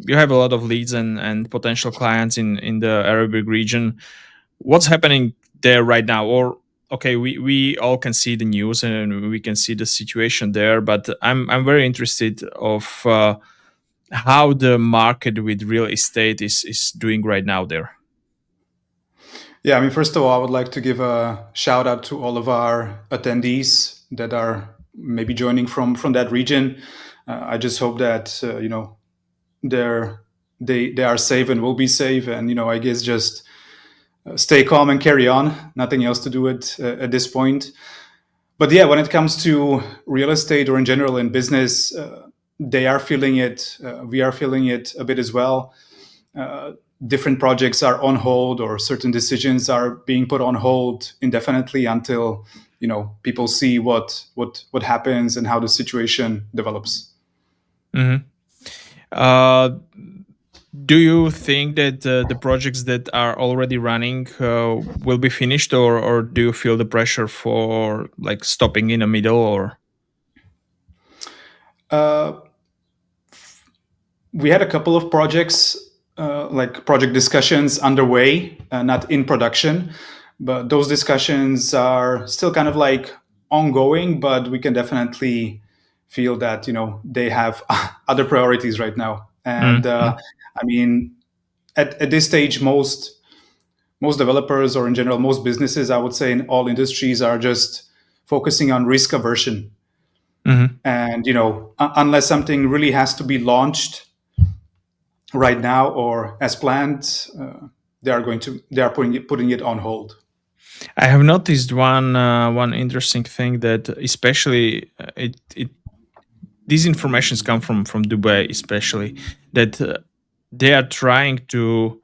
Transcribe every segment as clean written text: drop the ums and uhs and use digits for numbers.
you have a lot of leads and potential clients in the Arabic region. What's happening there right now? Or okay, we all can see the news and we can see the situation there, but I'm very interested of how the market with real estate is doing right now there. Yeah, I mean, first of all, I would like to give a shout out to all of our attendees that are maybe joining from that region. I just hope that they're they are safe and will be safe, and I guess just stay calm and carry on. Nothing else to do at this point. But yeah, when it comes to real estate or in general in business, they are feeling it. We are feeling it a bit as well. Uh, Different projects are on hold, or certain decisions are being put on hold indefinitely until people see what happens and how the situation develops. Hmm. Uh, do you think that the projects that are already running will be finished, or do you feel the pressure for like stopping in the middle? Or Uh, we had a couple of projects, like project discussions underway, not in production, but those discussions are still kind of like ongoing. But we can definitely feel that they have other priorities right now, and mm-hmm. I mean, at this stage, most developers, or in general most businesses, I would say in all industries, are just focusing on risk aversion. Mm-hmm. And unless something really has to be launched right now or as planned, they are putting it on hold. I have noticed one interesting thing that especially it these informations come from Dubai, especially that they are trying to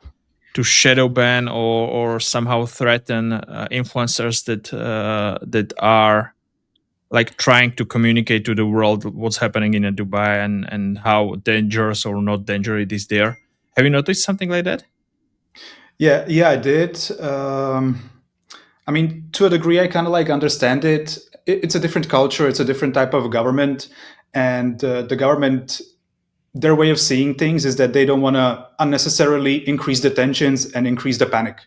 shadow ban or somehow threaten influencers that are like trying to communicate to the world what's happening in Dubai and how dangerous or not dangerous it is there. Have you noticed something like that? Yeah, I did. I mean, to a degree, I kind of like understand it. It's a different culture. It's a different type of government, and the government, their way of seeing things is that they don't want to unnecessarily increase the tensions and increase the panic.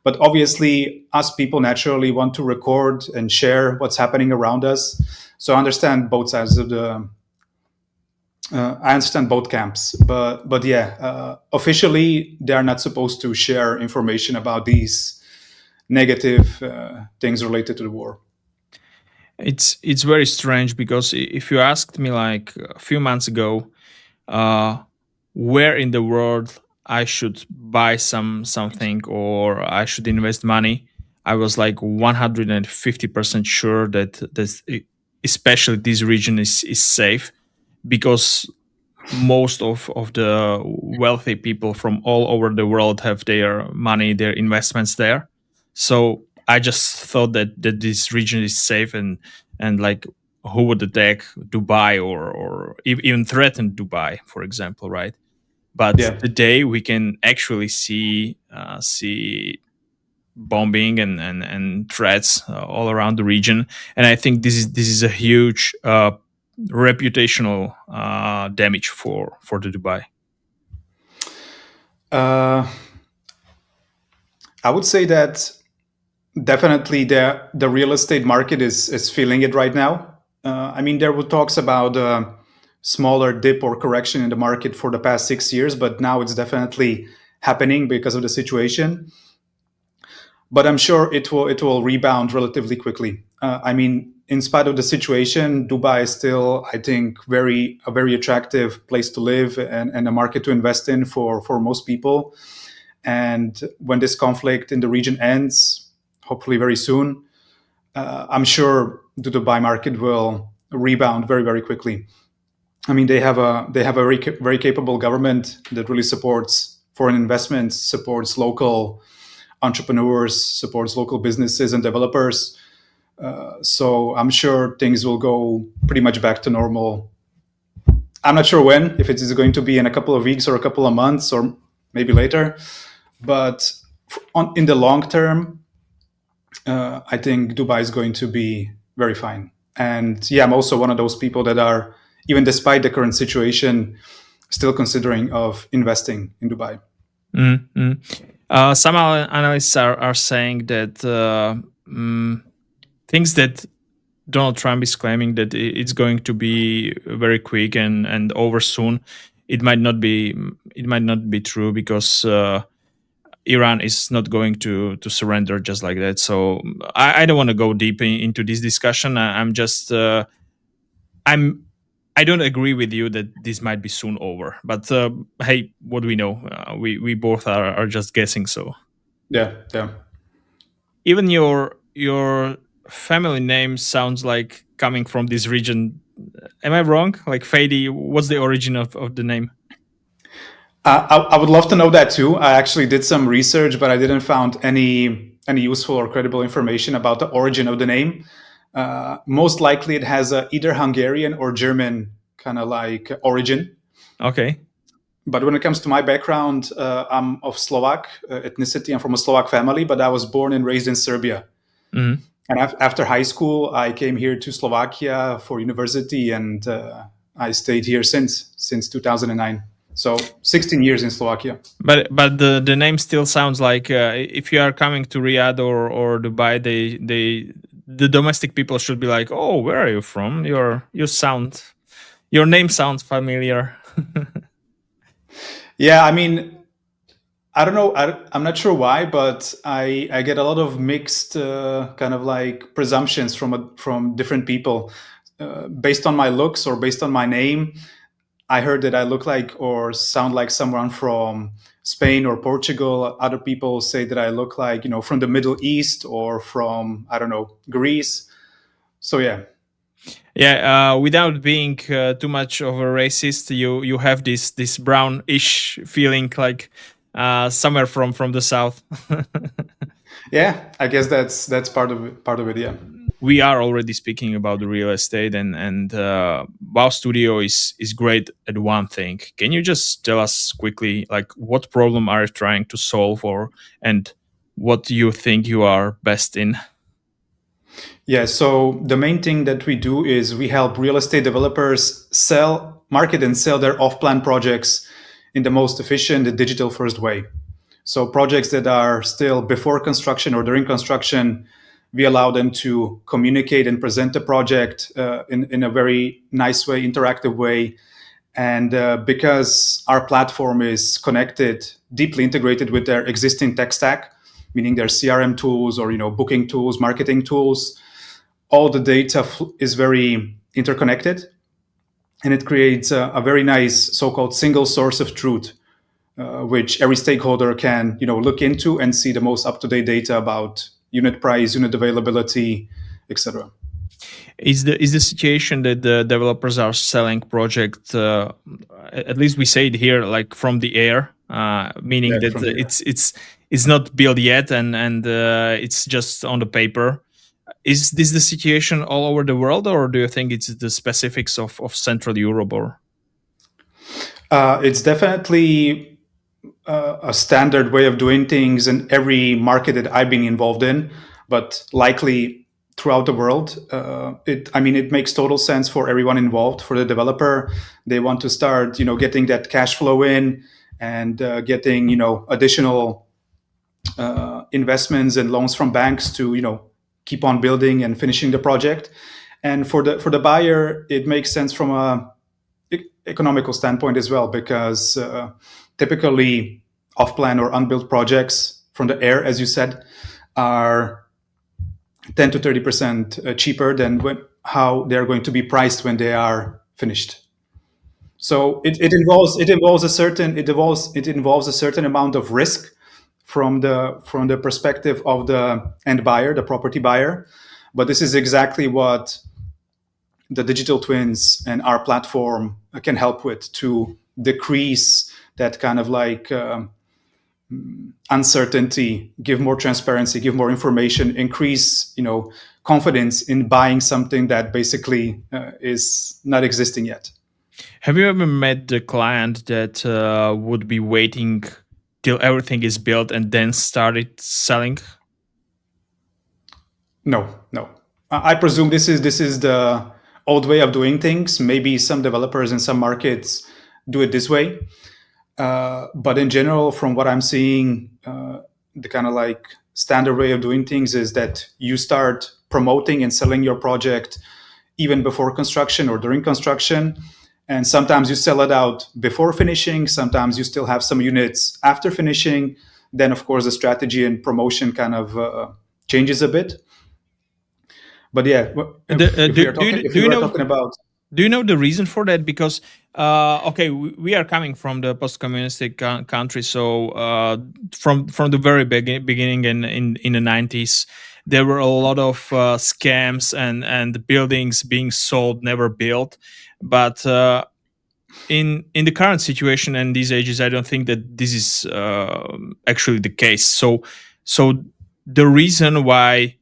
But obviously, us people naturally want to record and share what's happening around us. So I understand both sides of the. I understand both camps, but yeah, officially they are not supposed to share information about these negative things related to the war. It's very strange because if you asked me like a few months ago, uh, where in the world I should buy something or I should invest money, I was like 150% sure that this, especially this region is safe because most of the wealthy people from all over the world have their money, their investments there. So I just thought that this region is safe and like who would attack Dubai or even threaten Dubai, for example, right? But Yeah, today we can actually see bombing and threats all around the region, and I think this is a huge reputational damage for the Dubai. uh, I would say that definitely the real estate market is feeling it right now. I mean, there were talks about a smaller dip or correction in the market for the past 6 years, but now it's definitely happening because of the situation. But I'm sure it will rebound relatively quickly. I mean, in spite of the situation, Dubai is still, I think, a very attractive place to live and a market to invest in for most people. And when this conflict in the region ends, hopefully very soon, I'm sure the Dubai market will rebound very very quickly. I mean, they have a very capable government that really supports foreign investments, supports local entrepreneurs, supports local businesses and developers. So I'm sure things will go pretty much back to normal. I'm not sure when, if it is going to be in a couple of weeks or a couple of months or maybe later. But in the long term, I think Dubai is going to be very fine. And yeah, I'm also one of those people that are, even despite the current situation, still considering of investing in Dubai. Mm-hmm. Some analysts are saying that things that Donald Trump is claiming that it's going to be very quick and over soon. It might not be. It might not be true because Iran is not going to surrender just like that. So I don't want to go deep into this discussion. I'm just I'm I don't agree with you that this might be soon over. But hey, what do we know? We both are just guessing. So Yeah, yeah. even your family name sounds like coming from this region. Am I wrong? Like Fejdi, what's the origin of the name? I would love to know that too. I actually did some research, but I didn't found any useful or credible information about the origin of the name. Most likely, it has a either Hungarian or German kind of like origin. Okay. But when it comes to my background, I'm of Slovak ethnicity. I'm from a Slovak family, but I was born and raised in Serbia. Mhm. And after high school, I came here to Slovakia for university, and I stayed here since 2009. So 16 years in Slovakia. But the name still sounds like if you are coming to Riyadh or Dubai, they the domestic people should be like, oh, where are you from? Your name sounds familiar. Yeah, I mean, I don't know. I'm not sure why, but I get a lot of mixed kind of like presumptions from different people based on my looks or based on my name. I heard that I look like or sound like someone from Spain or Portugal. Other people say that I look like from the Middle East or from I don't know Greece. So yeah, Yeah, without being too much of a racist, you have this brownish feeling like somewhere from the south. yeah. I guess that's part of it. Yeah. We are already speaking about the real estate, and WOW Studio is great at one thing. Can you just tell us quickly, like what problem are you trying to solve, or and what do you think you are best in? Yeah, so the main thing that we do is we help real estate developers market and sell their off plan projects in the most efficient and digital first way. So, projects that are still before construction or during construction, we allow them to communicate and present the project in a very nice way, interactive way. And because our platform is connected, deeply integrated with their existing tech stack, meaning their CRM tools or booking tools, marketing tools, all the data is very interconnected, and it creates a very nice so-called single source of truth, which every stakeholder can look into and see the most up-to-date data about unit price, unit availability, etc. Is the situation that the developers are selling project at least we say it here like from the air, meaning Yeah, that from there. it's not built yet and it's just on the paper. Is this the situation all over the world, or do you think it's the specifics of Central Europe? Or It's definitely a standard way of doing things in every market that I've been involved in, but likely throughout the world. It makes total sense for everyone involved. For the developer, they want to start, getting that cash flow in and getting, additional investments and loans from banks to, keep on building and finishing the project. And for the buyer, it makes sense from a economical standpoint as well, because typically off-plan or unbuilt projects from the air, as you said, are 10 to 30% cheaper than how they're going to be priced when they are finished. So it involves a certain amount of risk from the perspective of the end buyer, the property buyer. But this is exactly what the digital twins and our platform can help with, to decrease that kind of like uncertainty, give more transparency, give more information, increase confidence in buying something that basically is not existing yet. have you ever met the client that would be waiting till everything is built and then started selling? No, no. I presume this is the old way of doing things. Maybe some developers in some markets do it this way. But in general, from what I'm seeing, the kind of like standard way of doing things is that you start promoting and selling your project even before construction or during construction. And sometimes you sell it out before finishing. Sometimes you still have some units after finishing. Then, of course, the strategy and promotion kind of changes a bit. But yeah, if we are talking, if Do we you were know talking about, Do you know the reason for that? Because okay, we are coming from the post-communistic country, so from the very beginning in the 90s, there were a lot of scams and buildings being sold, never built. But in the current situation and these ages, I don't think that this is actually the case. So the reason why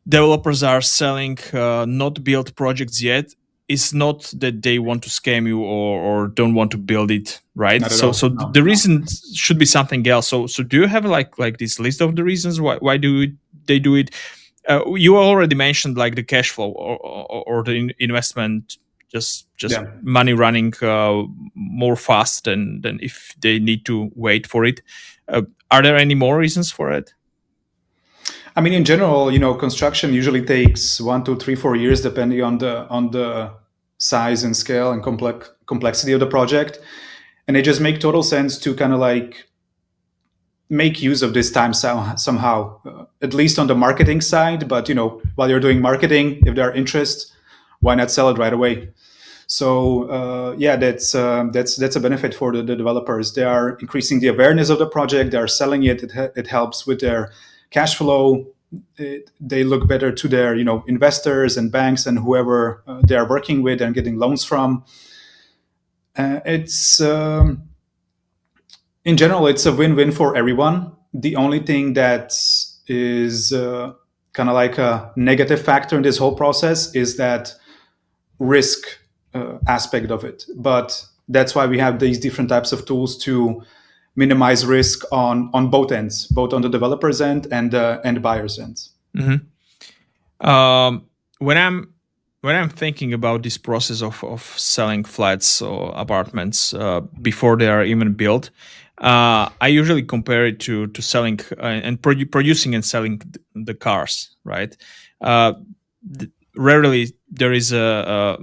developers are selling not built projects yet, it's not that they want to scam you or don't want to build it, right? not at So all. so No, the no. reason should be something else. So do you have like this list of the reasons why they do it? You already mentioned like the cash flow or the investment, just Yeah. money running more fast than if they need to wait for it. Are there any more reasons for it? I mean, in general, construction usually takes 1, 2, 3, 4 years, depending on the size and scale and complexity of the project, and it just make total sense to kind of like make use of this time somehow, at least on the marketing side. But while you're doing marketing, if there are interest, why not sell it right away? So yeah, that's a benefit for the developers. They are increasing the awareness of the project. They are selling it. It helps with their cash flow. They look better to their investors and banks and whoever they are working with and getting loans from. It's In general, it's a win-win for everyone. The only thing that is kind of like a negative factor in this whole process is that risk aspect of it. But that's why we have these different types of tools to minimize risk on both ends, both on the developer's end and buyer's end. Mhm. Um, when I'm thinking about this process of selling flats or apartments before they are even built, I usually compare it to selling and producing and selling the cars. Right. Uh, Rarely there is a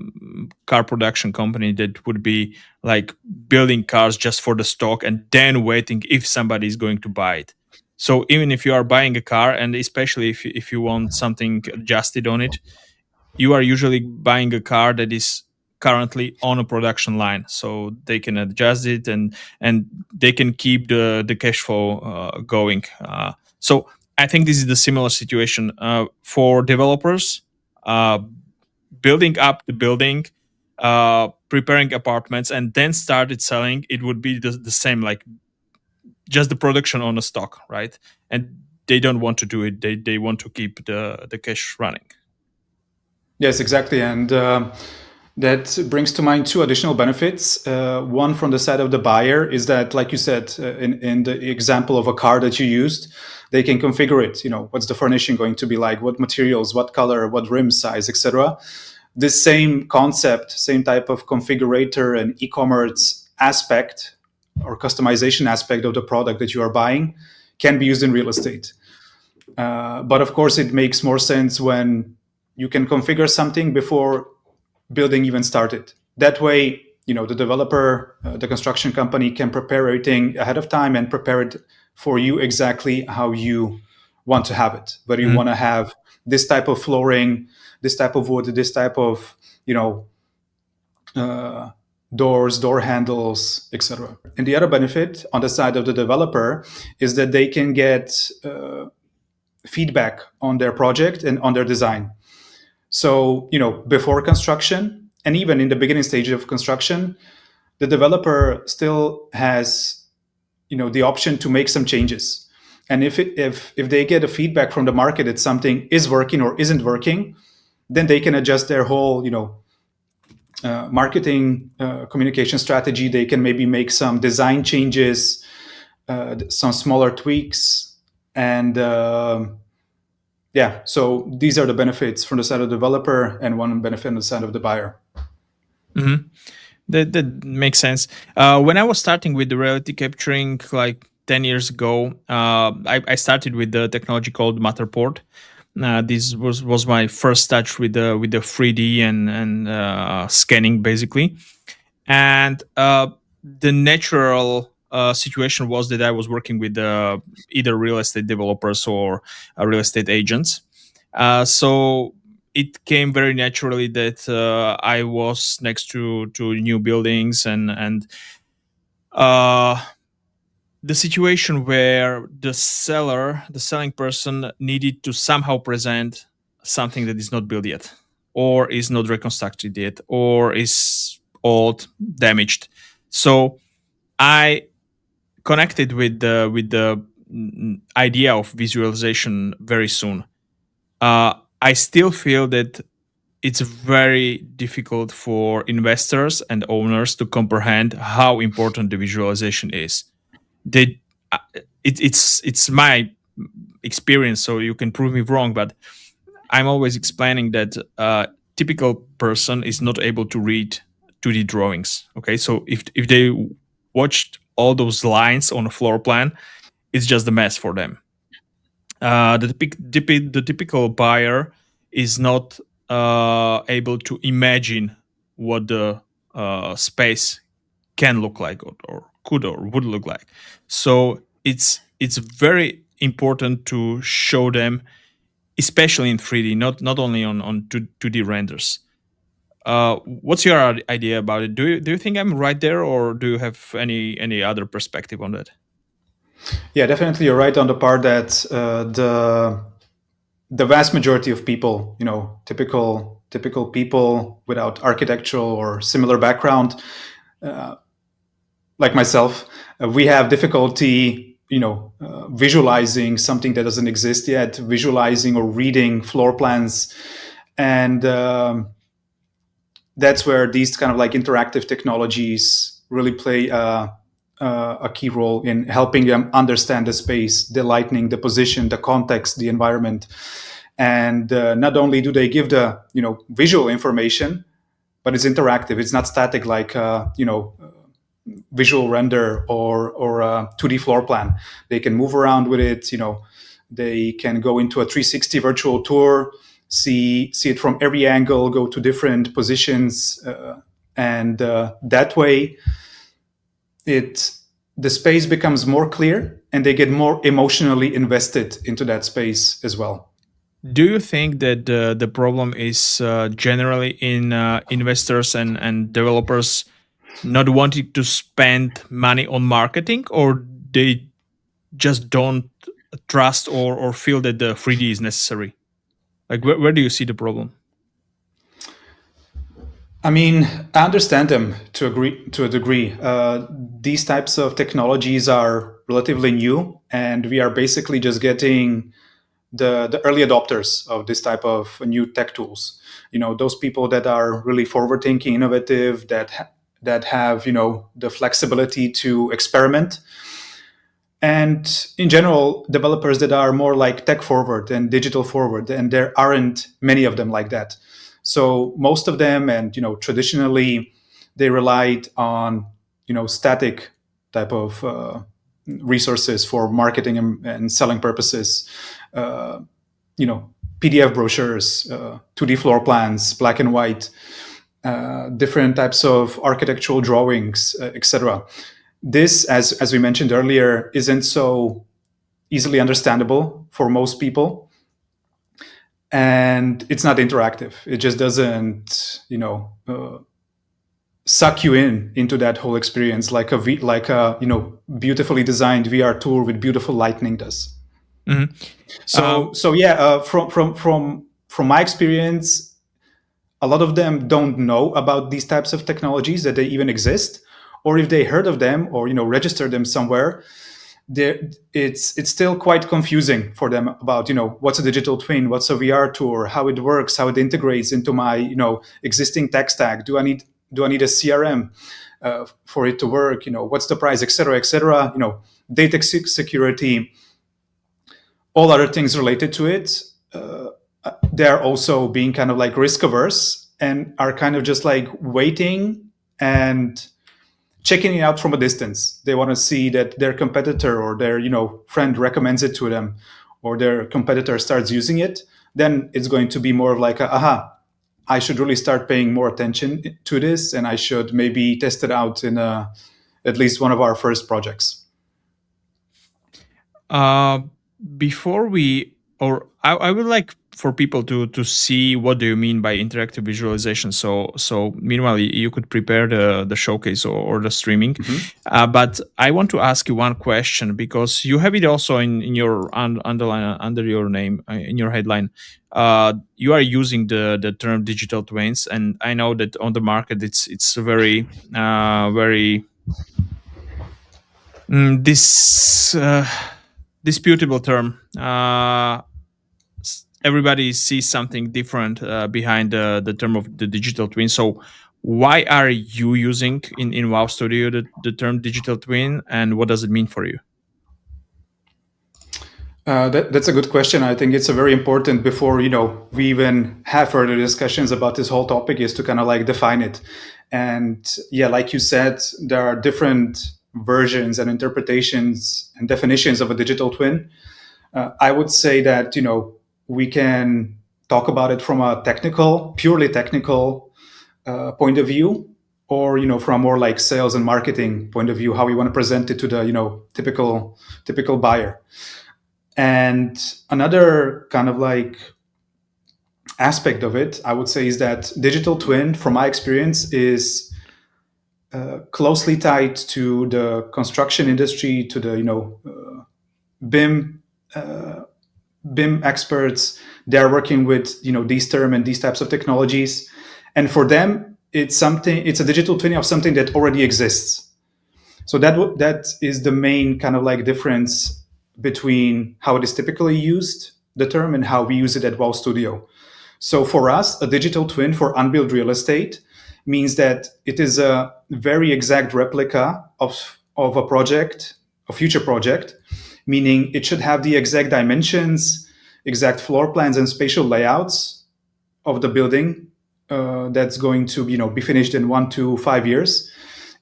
car production company that would be like building cars just for the stock and then waiting if somebody is going to buy it. So even if you are buying a car, and especially if you want something adjusted on it, you are usually buying a car that is currently on a production line, so they can adjust it and they can keep the cash flow going. So I think this is the similar situation for developers. Uh, Building up the building, preparing apartments, and then started selling, it would be the same, like just the production on a stock, right? And they don't want to do it. They want to keep the cash running. Yes, exactly. And that brings to mind two additional benefits. One from the side of the buyer is that, like you said, in the example of a car that you used, they can configure it. What's the furnishing going to be like? What materials? What color? What rim size, etc. This same concept, same type of configurator and e-commerce aspect or customization aspect of the product that you are buying can be used in real estate. But of course, it makes more sense when you can configure something before building even started. That way, the developer, the construction company can prepare everything ahead of time and prepare it for you exactly how you want to have it. Whether you Mhm. want to have this type of flooring, this type of wood, this type of, uh, doors, door handles, etc. And the other benefit on the side of the developer is that they can get feedback on their project and on their design. So, before construction and even in the beginning stage of construction, the developer still has, the option to make some changes. And if they get a feedback from the market that something is working or isn't working, then they can adjust their whole, marketing communication strategy. They can maybe make some design changes, some smaller tweaks, and yeah. So these are the benefits from the side of the developer, and one benefit on the side of the buyer. Mhm. That makes sense. When I was starting with the reality capturing like 10 years ago, I started with the technology called Matterport. This was my first touch with the 3D and scanning basically. And the natural situation was that I was working with either real estate developers or real estate agents. So it came very naturally that I was next to new buildings and uh, the situation where the selling person, needed to somehow present something that is not built yet, or is not reconstructed yet, or is old, damaged. So I connected with the idea of visualization very soon. I still feel that it's very difficult for investors and owners to comprehend how important the visualization is. They, uh, it's my experience, so you can prove me wrong, but I'm always explaining that typical person is not able to read 2D drawings. Okay, so if they watched all those lines on a floor plan, it's just a mess for them. The typical buyer is not able to imagine what the space can look like, or could or would look like. So it's very important to show them, especially in 3D, not only on 2D renders. What's your idea about it? Do you think I'm right there, or do you have any other perspective on that? Yeah, definitely, you're right on the part that the vast majority of people, typical people without architectural or similar background, like myself, we have difficulty, visualizing something that doesn't exist yet, visualizing or reading floor plans, and that's where these kind of like interactive technologies really play a key role in helping them understand the space, the lighting, the position, the context, the environment. And not only do they give the visual information, but it's interactive. It's not static like visual render or a 2D floor plan. They can move around with it. They can go into a 360 virtual tour, see it from every angle, go to different positions, and that way, it the space becomes more clear, and they get more emotionally invested into that space as well. Do you think that the problem is generally in investors and developers not wanting to spend money on marketing, or they just don't trust or feel that the 3D is necessary? Like, where do you see the problem? I mean, I understand them to a degree. These types of technologies are relatively new, and we are basically just getting the early adopters of this type of new tech tools. Those people that are really forward thinking, innovative, that have the flexibility to experiment, and in general, developers that are more like tech forward and digital forward, and there aren't many of them like that. So most of them, and traditionally, they relied on static type of resources for marketing and selling purposes. Uh, PDF brochures, 2D floor plans, black and white, different types of architectural drawings, etc. This, as we mentioned earlier, isn't so easily understandable for most people, and it's not interactive. It just doesn't, suck you into that whole experience like a beautifully designed VR tour with beautiful lightning does. Mhm. So yeah, from my experience, a lot of them don't know about these types of technologies, that they even exist, or if they heard of them or registered them somewhere, it's still quite confusing for them about what's a digital twin, what's a VR tour, how it works, how it integrates into my existing tech stack. Do I need a CRM for it to work? What's the price, etc., etc. Data security, all other things related to it. They're also being kind of like risk averse and are kind of just like waiting and checking it out from a distance. They want to see that their competitor or their friend recommends it to them, or their competitor starts using it. Then it's going to be more of like, aha, I should really start paying more attention to this, and I should maybe test it out in at least one of our first projects. Uh, Before we, or I would like for people to see what do you mean by interactive visualization. So meanwhile, you could prepare the showcase or the streaming. Mhm. But I want to ask you one question because you have it also in your underline under your name in your headline. You are using the term digital twins, and I know that on the market it's very this disputable term. Everybody sees something different behind the term of the digital twin. So, why are you using in WOW Studio the term digital twin, and what does it mean for you? That's a good question. I think it's a very important before we even have further discussions about this whole topic is to kind of like define it. And yeah, like you said, there are different versions and interpretations and definitions of a digital twin. I would say that we can talk about it from a technical, purely technical point of view, or from a more like sales and marketing point of view, how we want to present it to the typical buyer. And another kind of like aspect of it, I would say, is that digital twin, from my experience, is closely tied to the construction industry, to the BIM BIM experts. They're working with these term and these types of technologies, and for them, it's a digital twin of something that already exists. So that is the main kind of like difference between how it is typically used, the term, and how we use it at WOW Studio. So for us, a digital twin for unbuilt real estate means that it is a very exact replica of a project, a future project, meaning it should have the exact dimensions, exact floor plans, and spatial layouts of the building that's going to be finished in 1 to 5 years.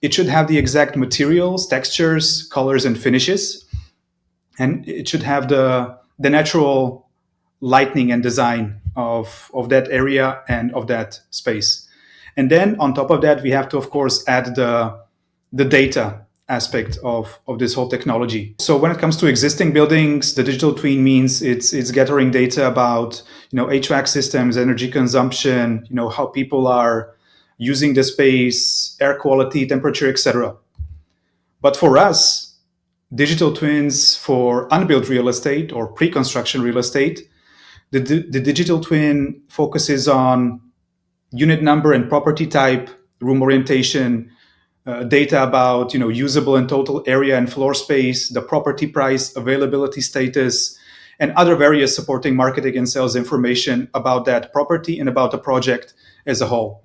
It should have the exact materials, textures, colors, and finishes, and it should have the natural lighting and design of that area and of that space. And then on top of that, we have to, of course, add the data aspect of this whole technology. So when it comes to existing buildings, the digital twin means it's gathering data about HVAC systems, energy consumption, how people are using the space, air quality, temperature, etc. But for us, digital twins for unbuilt real estate or pre-construction real estate, the digital twin focuses on unit number and property type, room orientation, data about usable and total area and floor space, the property price, availability status, and other various supporting marketing and sales information about that property and about the project as a whole.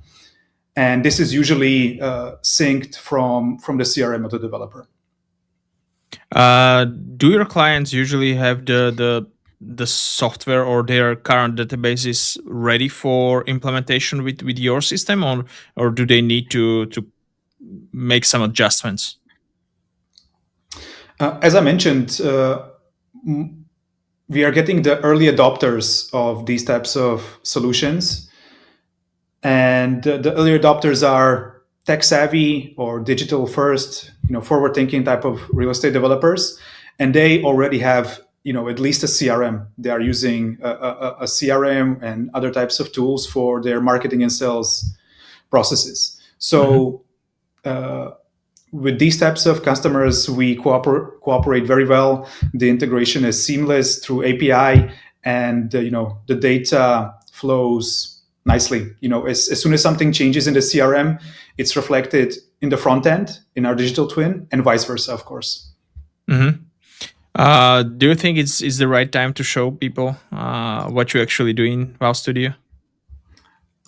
And this is usually synced from the CRM of the developer. Do your clients usually have the software or their current databases ready for implementation with your system, or do they need to make some adjustments? As I mentioned, we are getting the early adopters of these types of solutions. And the early adopters are tech savvy or digital first, forward thinking type of real estate developers. And they already have, at least a CRM. They are using a CRM and other types of tools for their marketing and sales processes. So, with these types of customers, we cooperate very well. The integration is seamless through API, and the data flows nicely. As soon as something changes in the CRM, it's reflected in the front end in our digital twin, and vice versa, of course. Mm-hmm. Do you think it's the right time to show people what you actually do in WOW Studio?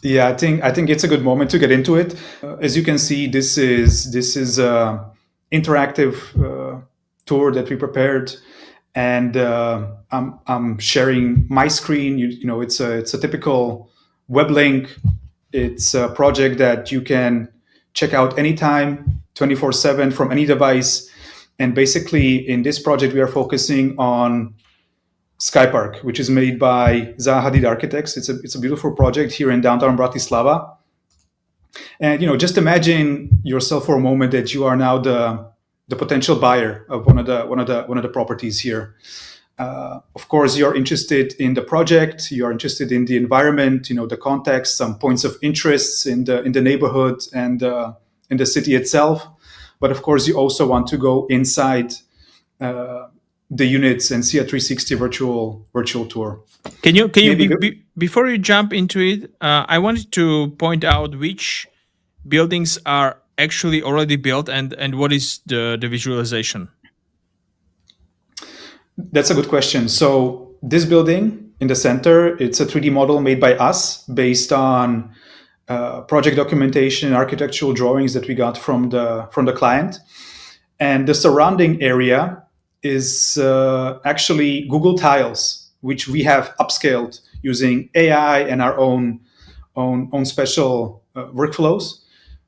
Yeah, I think it's a good moment to get into it. As you can see, this is a interactive tour that we prepared, and I'm sharing my screen. It's a typical web link. It's a project that you can check out anytime, 24/7 from any device. And basically, in this project, we are focusing on Sky Park, which is made by Zaha Hadid Architects. It's a beautiful project here in downtown Bratislava. And just imagine yourself for a moment that you are now the potential buyer of one of the properties here. Of course, you're interested in the project, you're interested in the environment, the context, some points of interest in the neighborhood and in the city itself. But of course, you also want to go inside uh, the units and see a 360 virtual tour. Can you Maybe before you jump into it? I wanted to point out which buildings are actually already built and what is the visualization. That's a good question. So this building in the center, it's a 3D model made by us based on project documentation and architectural drawings that we got from the client. And the surrounding area is actually Google Tiles, which we have upscaled using AI and our own special workflows.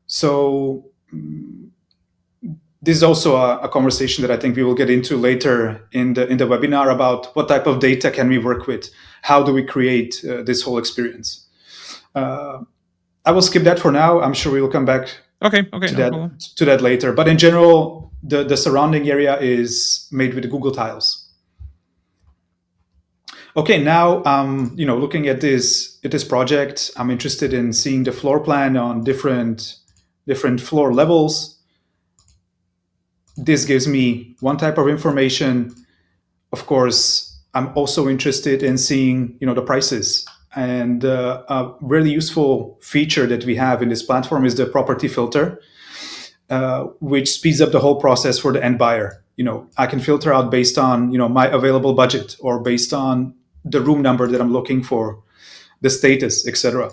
So this is also a conversation that I think we will get into later in the webinar about what type of data can we work with, how do we create this whole experience. Uh, I will skip that for now. I'm sure we will come back Okay, okay, to no that problem. to that later. But in general, the surrounding area is made with Google Tiles. Okay, now looking at this project, I'm interested in seeing the floor plan on different floor levels. This gives me one type of information. Of course, I'm also interested in seeing the prices. And a really useful feature that we have in this platform is the property filter, which speeds up the whole process for the end buyer. I can filter out based on my available budget or based on the room number that I'm looking for, the status, etc.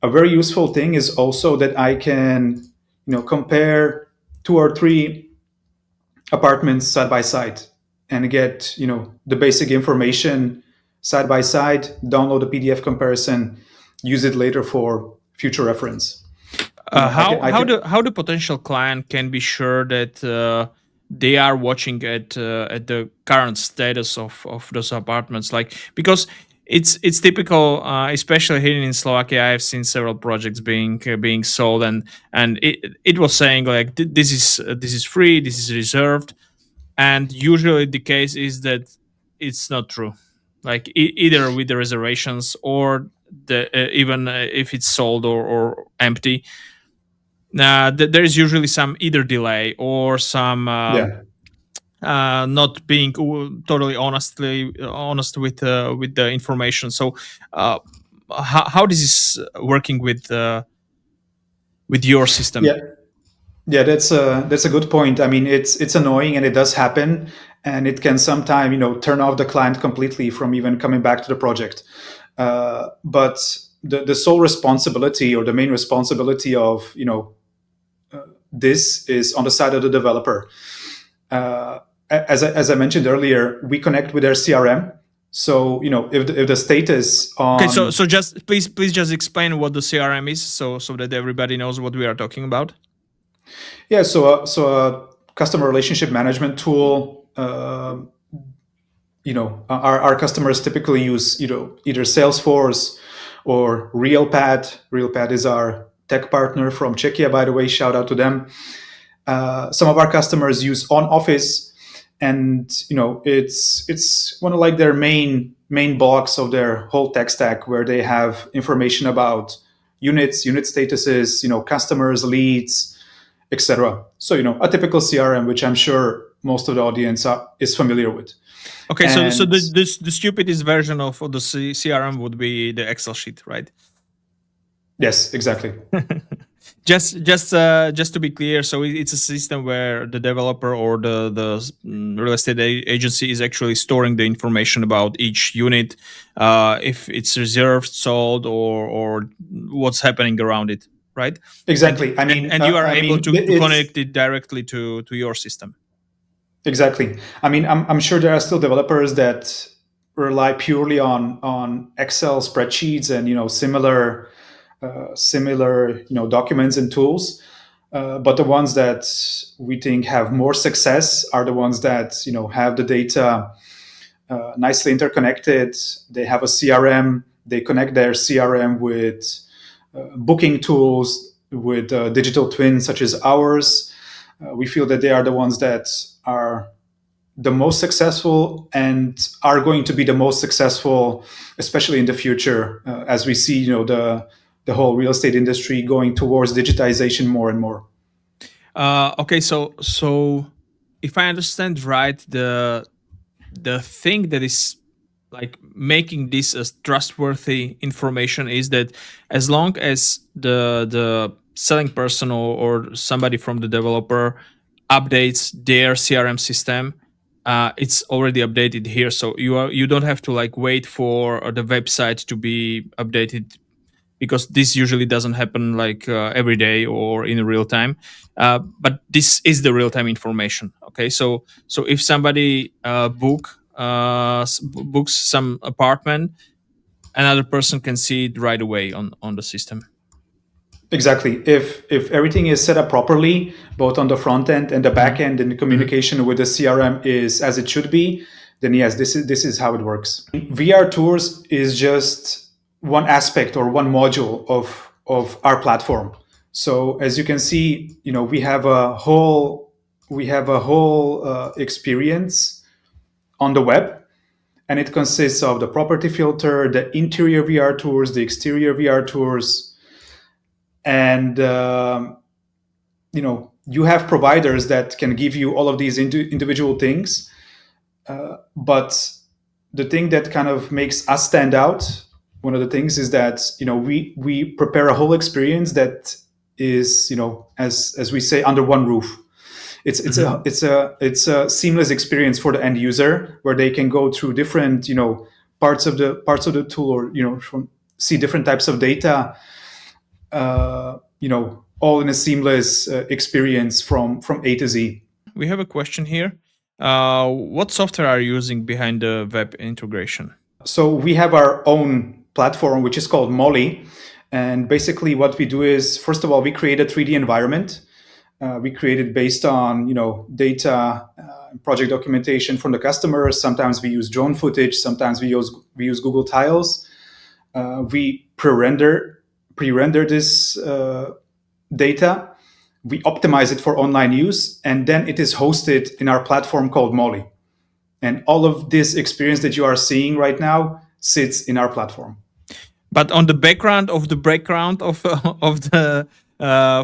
A very useful thing is also that I can compare two or three apartments side by side and get the basic information side by side, download a PDF comparison, use it later for future reference. I can I can How the potential client can be sure that they are watching at the current status of those apartments, like, because it's typical, especially here in Slovakia. I've seen several projects being sold, and it was saying like this is free, this is reserved, and usually the case is that it's not true, like either with the reservations or the even if it's sold or empty. There is usually some either delay or some Yeah. not being totally honest with the information. So uh, how this is working with your system? Yeah. Yeah, that's a good point. I mean, it's annoying and it does happen, and it can sometimes turn off the client completely from even coming back to the project. But the sole responsibility or the main responsibility of this is on the side of the developer. Uh, as I mentioned earlier, we connect with their CRM. So if the status Okay, on so just please just explain what the CRM is, so that everybody knows what we are talking about. yeah, so a customer relationship management tool. Our customers typically use either Salesforce or RealPad. RealPad is our tech partner from Czechia, by the way. Shout out to them. Some of our customers use On Office, and it's one of like their main blocks of their whole tech stack, where they have information about unit statuses, customers, leads, etc. So a typical CRM, which I'm sure most of the audience is familiar with. Okay, so And the stupidest version of the CRM would be the Excel sheet, right? yes, exactly. Just to be clear, so it's a system where the developer or the real estate agency is actually storing the information about each unit, if it's reserved, sold, or what's happening around it, right? and Exactly. I and mean, and you are able to it's connect it directly to your system. exactly. I mean, I'm sure there are still developers that rely purely on Excel spreadsheets and similar documents and tools. But the ones that we think have more success are the ones that have the data nicely interconnected. They have a CRM. They connect their CRM with booking tools, with digital twins such as ours. We feel that they are the ones that are the most successful and are going to be the most successful, especially in the future, as we see, the whole real estate industry going towards digitization more and more. Okay, so if I understand right, the thing that is like making this as trustworthy information is that as long as the selling person or somebody from the developer updates their CRM system, it's already updated here. So you don't have to like wait for the website to be updated, because this usually doesn't happen like every day or in real time. But this is the real time information. Okay, so if somebody books some apartment, another person can see it right away on the system. Exactly. If everything is set up properly, both on the front end and the back Hmm. end, and the Hmm. communication with the CRM is as it should be, then yes, this is how it works. VR tours is just one aspect or one module of our platform. So as you can see, we have a whole experience on the web, and it consists of the property filter, the interior VR tours, the exterior VR tours, and you have providers that can give you all of these individual things. But the thing that kind of makes us stand out, one of the things is that we prepare a whole experience that is, as we say, under one roof. Hmm. It's a seamless experience for the end user, where they can go through different parts of the tool, or see different types of data, all in a seamless experience from A to Z. We have a question here. What software are you using behind the web integration? So we have our own platform, which is called Molly. And basically, what we do is, first of all, we create a 3D environment. We create it based on data, project documentation from the customers. Sometimes we use drone footage. Sometimes we use Google Tiles. We pre-render this data. We optimize it for online use, and then it is hosted in our platform called Molly. And all of this experience that you are seeing right now sits in our platform. But on the background of of the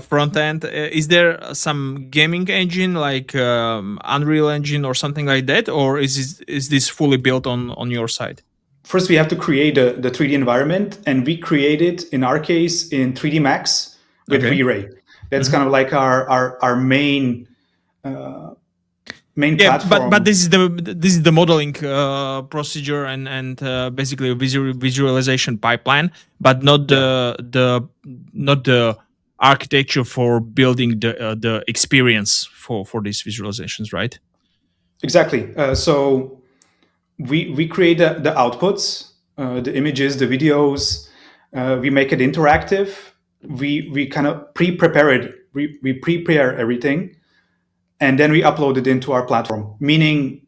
front end, is there some gaming engine like Unreal Engine or something like that, or is this fully built on your side? First, we have to create the 3D environment, and we create it, in our case, in 3D Max with Okay. V-Ray. That's Mhm. kind of like our main Yeah, but platform. this is the modeling procedure and basically a visualization pipeline, but not Yeah, the architecture for building the experience for these visualizations, right? exactly. So we create the outputs, the images, the videos. We make it interactive. We kind of pre-prepare it. We prepare everything, and then we upload it into our platform. Meaning,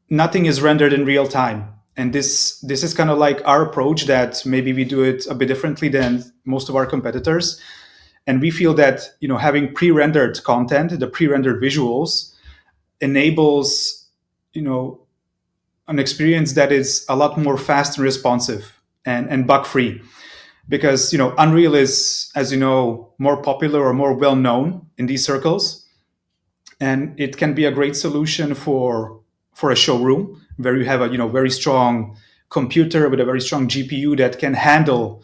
nothing is rendered in real time. And this is kind of like our approach, that maybe we do it a bit differently than most of our competitors. And we feel that having pre-rendered content, the pre-rendered visuals, enables you know an experience that is a lot more fast and responsive and bug free. Because Unreal is, as you know, more popular or more well known in these circles, and it can be a great solution for a showroom where you have a very strong computer with a very strong GPU that can handle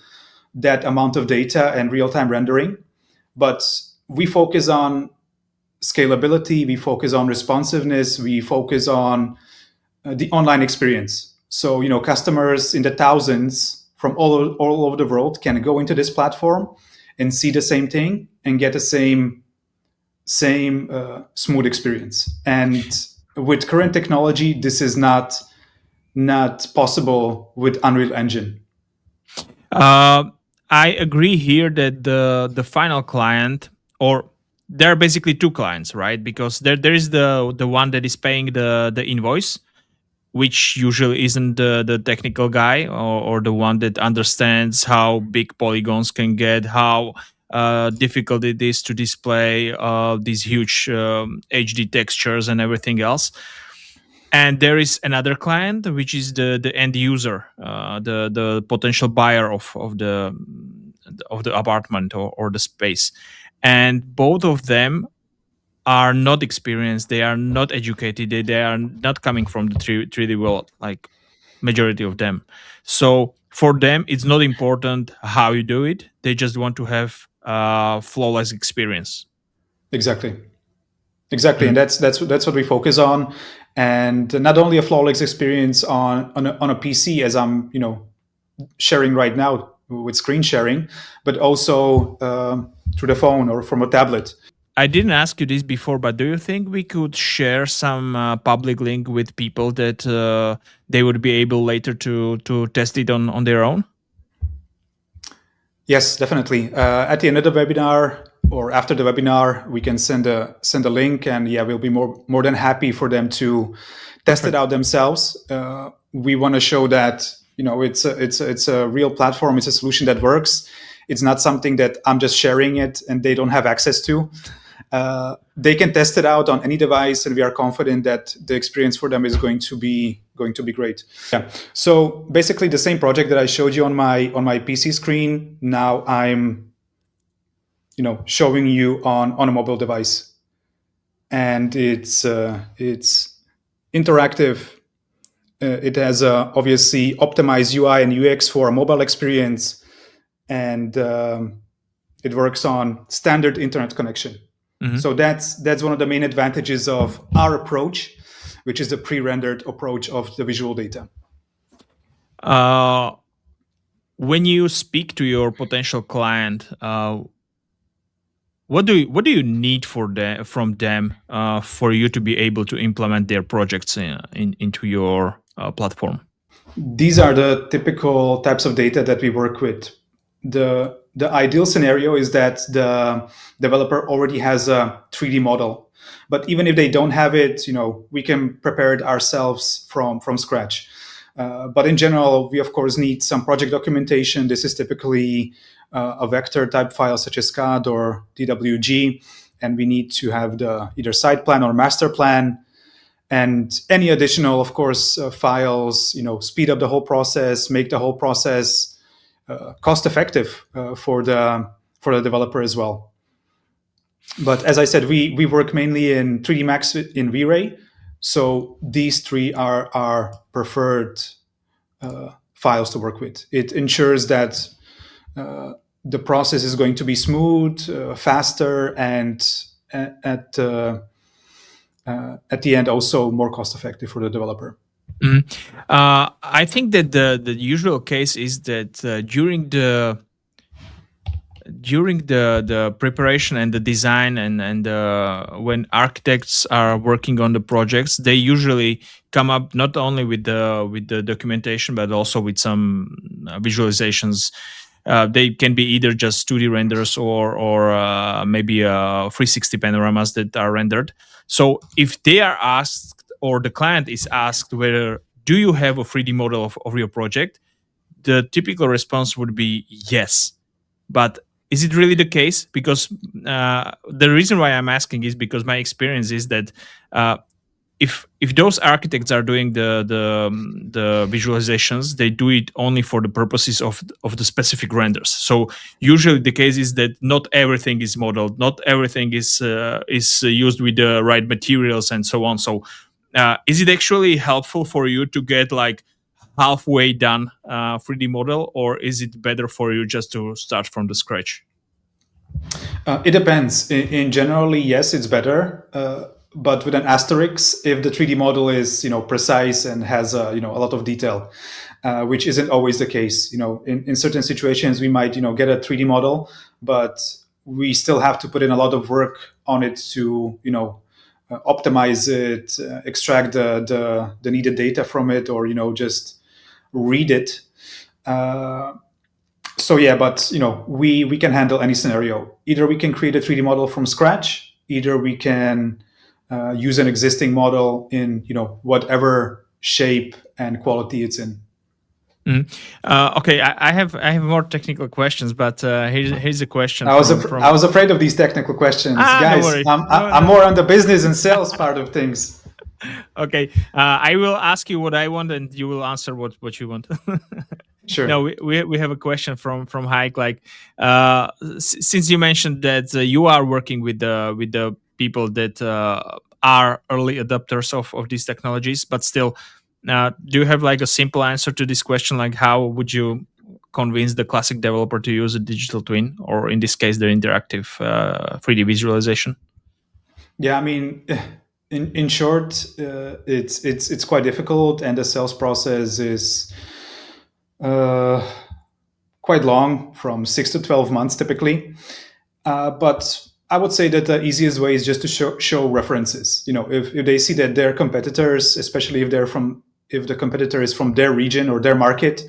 that amount of data and real-time rendering. But we focus on scalability, we focus on responsiveness, we focus on the online experience. So customers in the thousands from all over the world can go into this platform and see the same thing and get the same smooth experience. And with current technology, this is not possible with Unreal Engine. Uh, I agree here that the final client, or there are basically two clients, right? Because there is the one that is paying the invoice, which usually isn't the technical guy, or the one that understands how big polygons can get, how difficult it is to display these huge HD textures and everything else. And there is another client, which is the end user, the potential buyer of the apartment, or the space. And both of them are not experienced, they are not educated, they are not coming from the 3D world, like majority of them. So for them it's not important how you do it, they just want to have a flawless experience. Exactly. Exactly, and Mhm. that's what we focus on, and not only a flawless experience on a PC, as I'm sharing right now with screen sharing, but also through the phone or from a tablet. I didn't ask you this before, but do you think we could share some public link with people that they would be able later to test it on their own? Yes, definitely. At the end of the webinar or after the webinar, we can send a link, and yeah, we'll be more than happy for them to test it Perfect. out themselves. We want to show that it's a real platform. It's a solution that works. It's not something that I'm just sharing it and they don't have access to. They can test it out on any device, and we are confident that the experience for them is going to be great. Yeah. So basically, the same project that I showed you on my PC screen. Now I'm showing you on a mobile device, and it's interactive. It has obviously optimized UI and UX for a mobile experience, and it works on standard internet connection. Mhm. So that's one of the main advantages of our approach, which is the pre-rendered approach of the visual data. uh, when you speak to your potential client, what do you need from them for you to be able to implement their projects into your platform? These are the typical types of data that we work with. The ideal scenario is that the developer already has a 3D model, but even if they don't have it, we can prepare it ourselves from scratch. But in general, we of course need some project documentation. This is typically a vector type file such as CAD or DWG, and we need to have the either site plan or master plan, and any additional, of course, files. Speed up the whole process, make the whole process cost effective for the developer as well. But as I said, we work mainly in 3D Max in V-Ray, so these three are our preferred files to work with. It ensures that the process is going to be smooth, faster, and at at the end also more cost effective for the developer. Mhm. I think that the usual case is that during the preparation and the design, and when architects are working on the projects, they usually come up not only with the documentation, but also with some visualizations. They can be either just 2D renders, or maybe 360 panoramas that are rendered. So if they are asked, or the client is asked, whether do you have a 3D model of your project, the typical response would be yes. But is it really the case? Because the reason why I'm asking is because my experience is that uh, if those architects are doing the visualizations, they do it only for the purposes of the specific renders. So usually the case is that not everything is modeled, not everything is used with the right materials and so on. So is it actually helpful for you to get like halfway done 3D model, or is it better for you just to start from the scratch? It depends. In generally, yes, it's better, but with an asterisk if the 3D model is precise and has a lot of detail, which isn't always the case. In certain situations we might get a 3D model, but we still have to put in a lot of work on it to optimize it, extract the needed data from it, or just read it. Uh, So yeah, but we can handle any scenario. Either we can create a 3D model from scratch, either we can use an existing model in whatever shape and quality it's in. Mhm. Okay, I have more technical questions, but here's a question from I from. was afraid of these technical questions, Don't guys. worry. No, I'm no. more on the business and sales part of things. Okay, I will ask you what I want, and you will answer what you want. No, Sure. we have a question from Hike. Like, since you mentioned that you are working with the people that are early adopters of these technologies, but still, do you have like a simple answer to this question? Like, how would you convince the classic developer to use a digital twin, or in this case, the interactive 3D visualization? Yeah, I mean, in short, it's quite difficult, and the sales process is uh, quite long, from 6 to 12 months typically. But I would say that the easiest way is just to show references. If they see that their competitors, especially if the competitor is from their region or their market,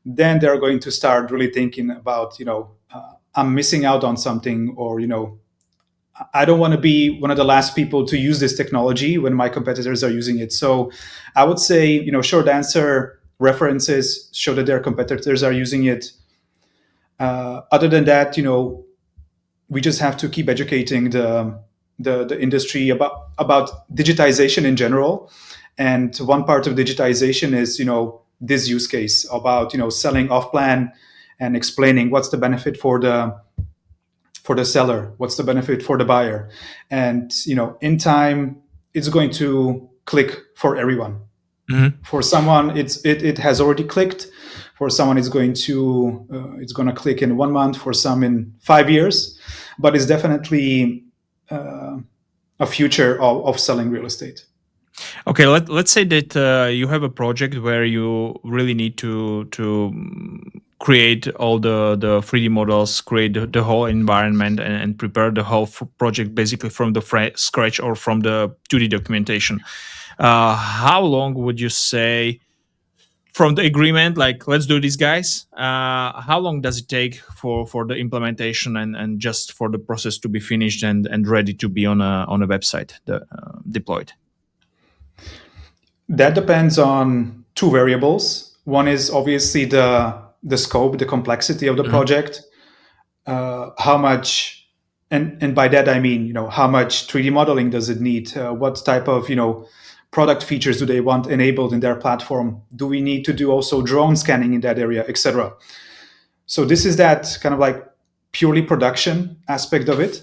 then they're going to start really thinking about, I'm missing out on something, or I don't want to be one of the last people to use this technology when my competitors are using it. So I would say, short answer, references, show that their competitors are using it. Other than that, we just have to keep educating the industry about digitization in general. And one part of digitization is, this use case about, selling off plan, and explaining what's the benefit for the seller, what's the benefit for the buyer. And in time, it's going to click for everyone. Hmm. For someone, it has already clicked. For someone, it's going to click in 1 month. For some, in 5 years. But it's definitely uh, a future of selling real estate. Okay, let's say that you have a project where you really need to create all the 3D models, create the whole environment, and prepare the whole project basically from the scratch or from the 2D documentation. How long would you say from the agreement, like let's do this, guys? How long does it take for the implementation and just for the process to be finished and ready to be on a website deployed? That depends on two variables. One is obviously the scope, the complexity of the Mhm. project, how much, and by that I mean, how much 3D modeling does it need? What type of product features do they want enabled in their platform? Do we need to do also drone scanning in that area, etc.? So this is that kind of like purely production aspect of it.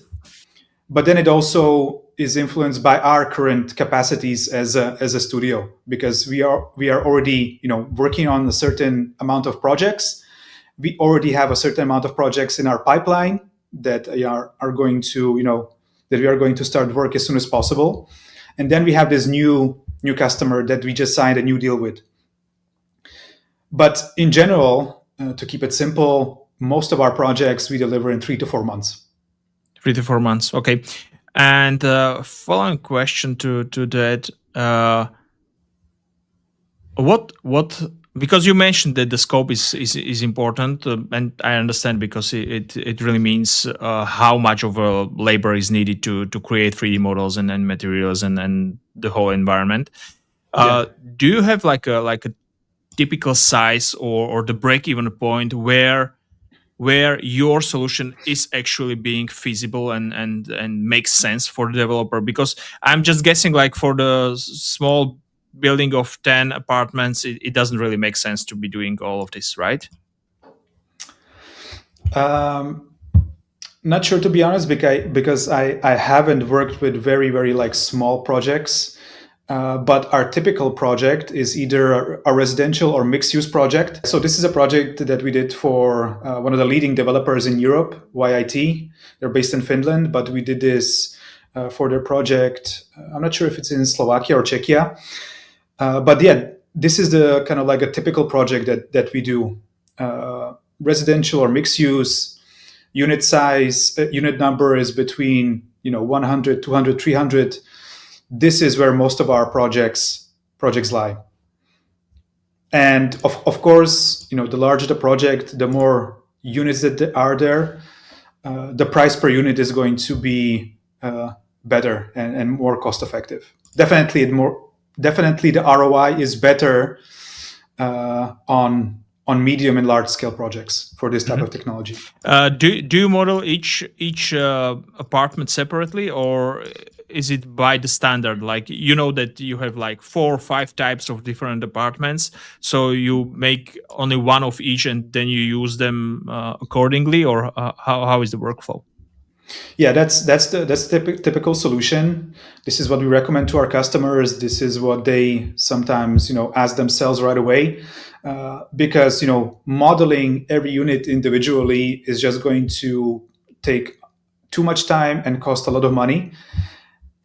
But then it also is influenced by our current capacities as a studio, because we are already working on a certain amount of projects. We already have a certain amount of projects in our pipeline that are going to that we are going to start work as soon as possible. And then we have this new customer that we just signed a new deal with. But in general, to keep it simple, most of our projects we deliver in 3 to 4 months. 3 to 4 months. Okay. And following question to that, what because you mentioned that the scope is important, and I understand because it really means how much of a labor is needed to create 3D models and materials and the whole environment. Yeah. Uh, do you have like a typical size or the break even point where your solution is actually being feasible and makes sense for the developer? Because I'm just guessing, like for the small building of 10 apartments, it doesn't really make sense to be doing all of this, right? Um, Not sure, to be honest, because I haven't worked with very like small projects. But our typical project is either a residential or mixed use project. So this is a project that we did for one of the leading developers in Europe, YIT. They're based in Finland, but we did this for their project. I'm not sure if it's in Slovakia or Czechia. But yeah, this is the kind of like a typical project that we do. Residential or mixed use, unit size, unit number is between 100, 200, 300. This is where most of our projects lie. And of course, the larger the project, the more units that are there, the price per unit is going to be better and more cost effective. Definitely the ROI is better on medium and large scale projects for this type Mhm. of technology. Do you model each apartment separately, or is it by the standard? Like, you know that you have like 4 or 5 types of different apartments, so you make only one of each, and then you use them accordingly, or how is the workflow? Yeah, that's the typical solution. This is what we recommend to our customers. This is what they sometimes ask themselves right away, because modeling every unit individually is just going to take too much time and cost a lot of money,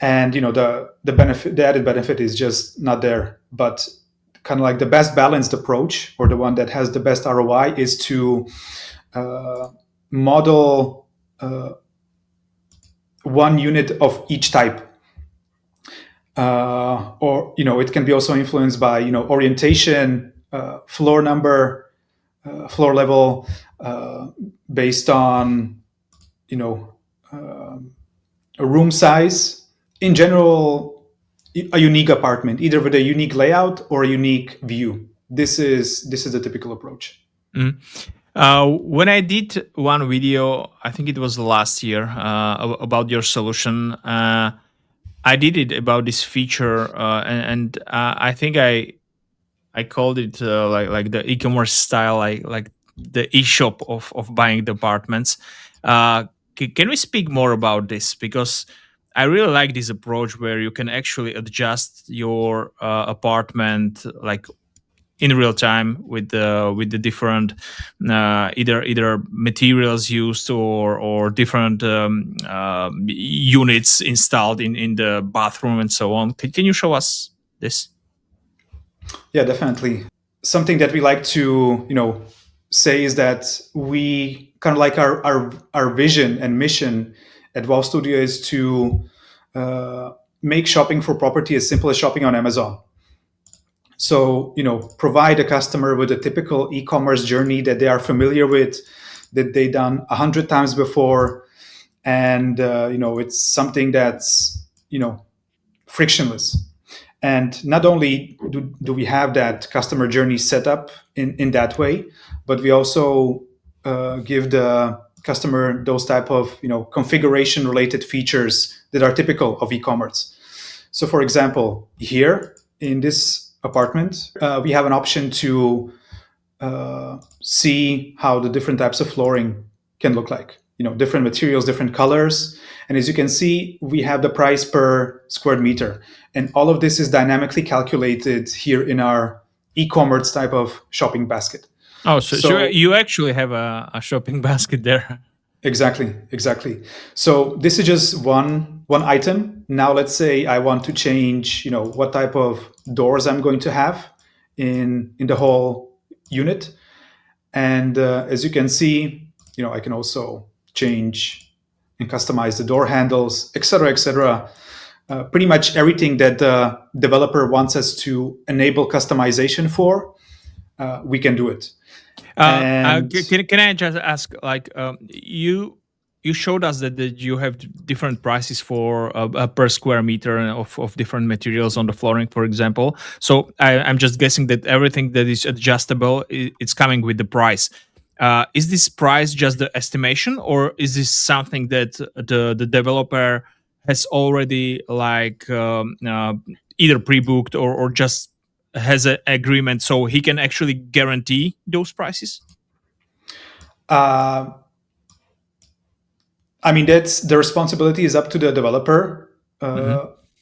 and the added benefit is just not there. But kind of like the best balanced approach, or the one that has the best ROI, is to uh, model one unit of each type, or it can be also influenced by orientation, floor number, floor level, uh, based on you know a room size. In general, a unique apartment, either with a unique layout or a unique view. This is the typical approach. Mhm. When I did one video, I think it was last year, about your solution. I did it about this feature, and I think I called it like the e-commerce style, like the e-shop of buying the apartments. Can we speak more about this? Because I really like this approach where you can actually adjust your apartment like in real time with the different either materials used or different units installed in the bathroom and so on. Can you show us this? Yeah, definitely. Something that we like to say is that we kind of like our vision and mission at WOW Studio is to uh, make shopping for property as simple as shopping on Amazon. So provide a customer with a typical e-commerce journey that they are familiar with, that they done 100 times before, and it's something that's frictionless. And not only do we have that customer journey set up in that way, but we also give the customer those type of configuration related features that are typical of e-commerce. So for example, here in this apartment, we have an option to see how the different types of flooring can look like. Different materials, different colors. And as you can see, we have the price per square meter. And all of this is dynamically calculated here in our e-commerce type of shopping basket. Oh, so So you actually have a shopping basket there. exactly. So this is just one item. Now let's say I want to change, what type of doors I'm going to have in the whole unit. And as you can see, I can also change and customize the door handles, etc., etc. Pretty much everything that the developer wants us to enable customization for, we can do it. And Can I just ask, like, you showed us that you have different prices for per square meter of different materials on the flooring, for example. So I'm just guessing that everything that is adjustable, it's coming with the price. Is this price just the estimation, or is this something that the developer has already like either pre-booked or just has an agreement so he can actually guarantee those prices? uh, I mean, that's the responsibility is up to the developer. Hmm.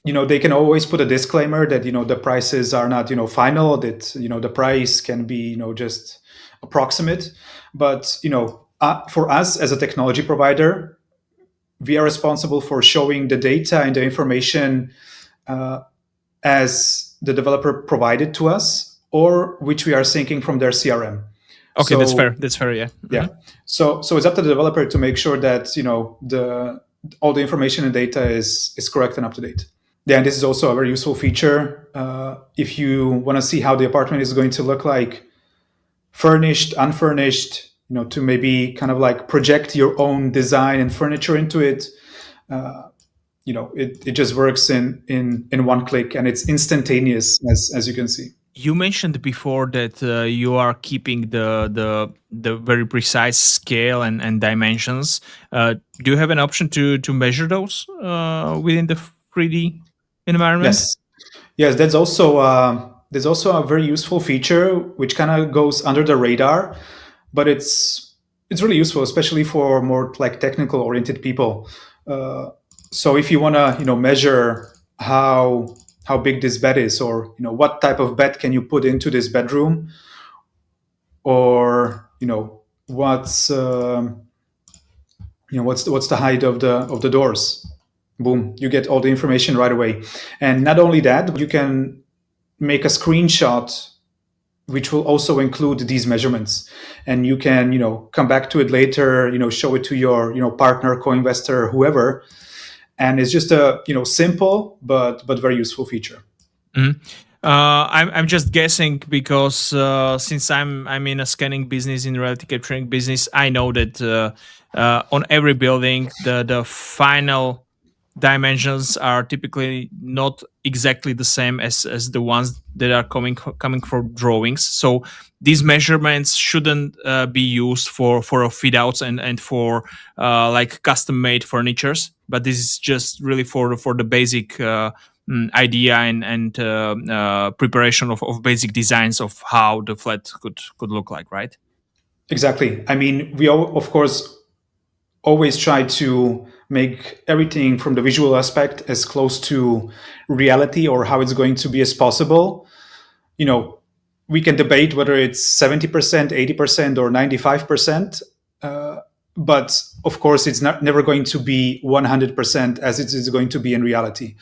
They can always put a disclaimer that the prices are not final. That the price can be just approximate. But for us as a technology provider, we are responsible for showing the data and the information as the developer provided to us, or which we are syncing from their CRM. Okay, that's fair. So That's fair. Yeah. yeah, so it's up to the developer to make sure that the all the information and data is correct and up to date. Yeah, and this is also a very useful feature if you want to see how the apartment is going to look like, furnished, unfurnished. to maybe kind of like project your own design and furniture into it. It just works in one click, and it's instantaneous, as you can see. You mentioned before that you are keeping the very precise scale and dimensions. Do you have an option to measure those within the 3D environment? Yes. Yes, there's also a very useful feature which kind of goes under the radar, but it's really useful, especially for more like technical oriented people. Uh, so if you want to measure how big this bed is, or what type of bed can you put into this bedroom, or what's the height of the doors. Boom, you get all the information right away. And not only that, but you can make a screenshot which will also include these measurements, and you can come back to it later, show it to your partner, co-investor, whoever. And it's just a simple but very useful feature. Mhm. I'm just guessing because since I'm in a scanning business, in reality capturing business, I know that on every building the final dimensions are typically not exactly the same as the ones that are coming from drawings. So these measurements shouldn't be used for a fit outs and for like custom made furnitures, but this is just really for the basic idea and preparation of basic designs of how the flat could look like, right? Exactly. I mean, of course always try to make everything from the visual aspect as close to reality or how it's going to be as possible. you know, we can debate whether it's 70%, 80%, or 95%. Uh, but of course, it's not never going to be 100% as it is going to be in reality.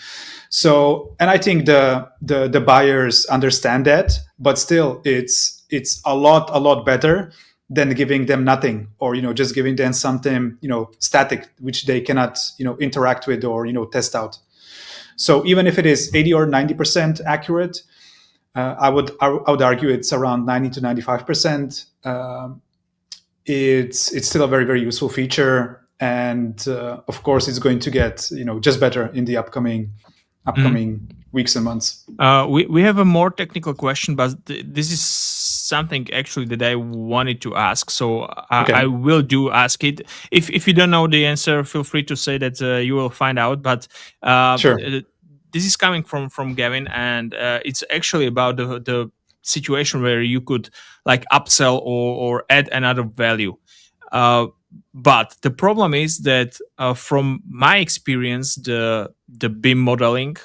So, and I think the buyers understand that, but still, it's a lot better than giving them nothing, or just giving them something static which they cannot interact with or test out. So even if it is 80 or 90% accurate, I would argue it's around 90 to 95%. It's still a very very useful feature, and of course it's going to get just better in the upcoming weeks and months. We have a more technical question, but this is something actually that I wanted to ask. So I Okay, will do ask it. If you don't know the answer, feel free to say that you will find out. But sure. this is coming from Gavin, and it's actually about the situation where you could like upsell or add another value. Uh, but the problem is that from my experience, the BIM modeling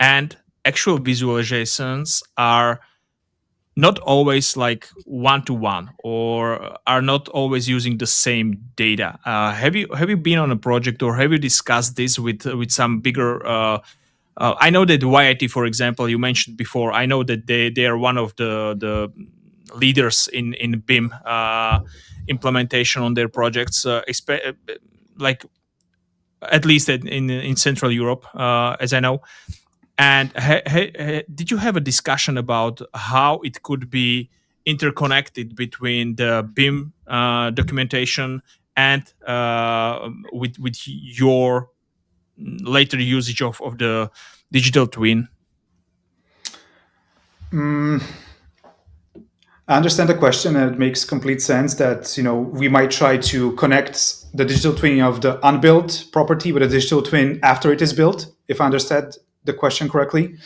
and actual visualizations are not always like one to one or are not always using the same data. Have you been on a project or have you discussed this with some bigger? I know that YIT, for example, you mentioned before. I know that they are one of the leaders in BIM implementation on their projects. Like at least in Central Europe, as I know. And did you have a discussion about how it could be interconnected between the BIM documentation and with your later usage of the digital twin? Mm, I understand the question, and it makes complete sense that we might try to connect the digital twin of the unbuilt property with a digital twin after it is built. If I understand the question correctly,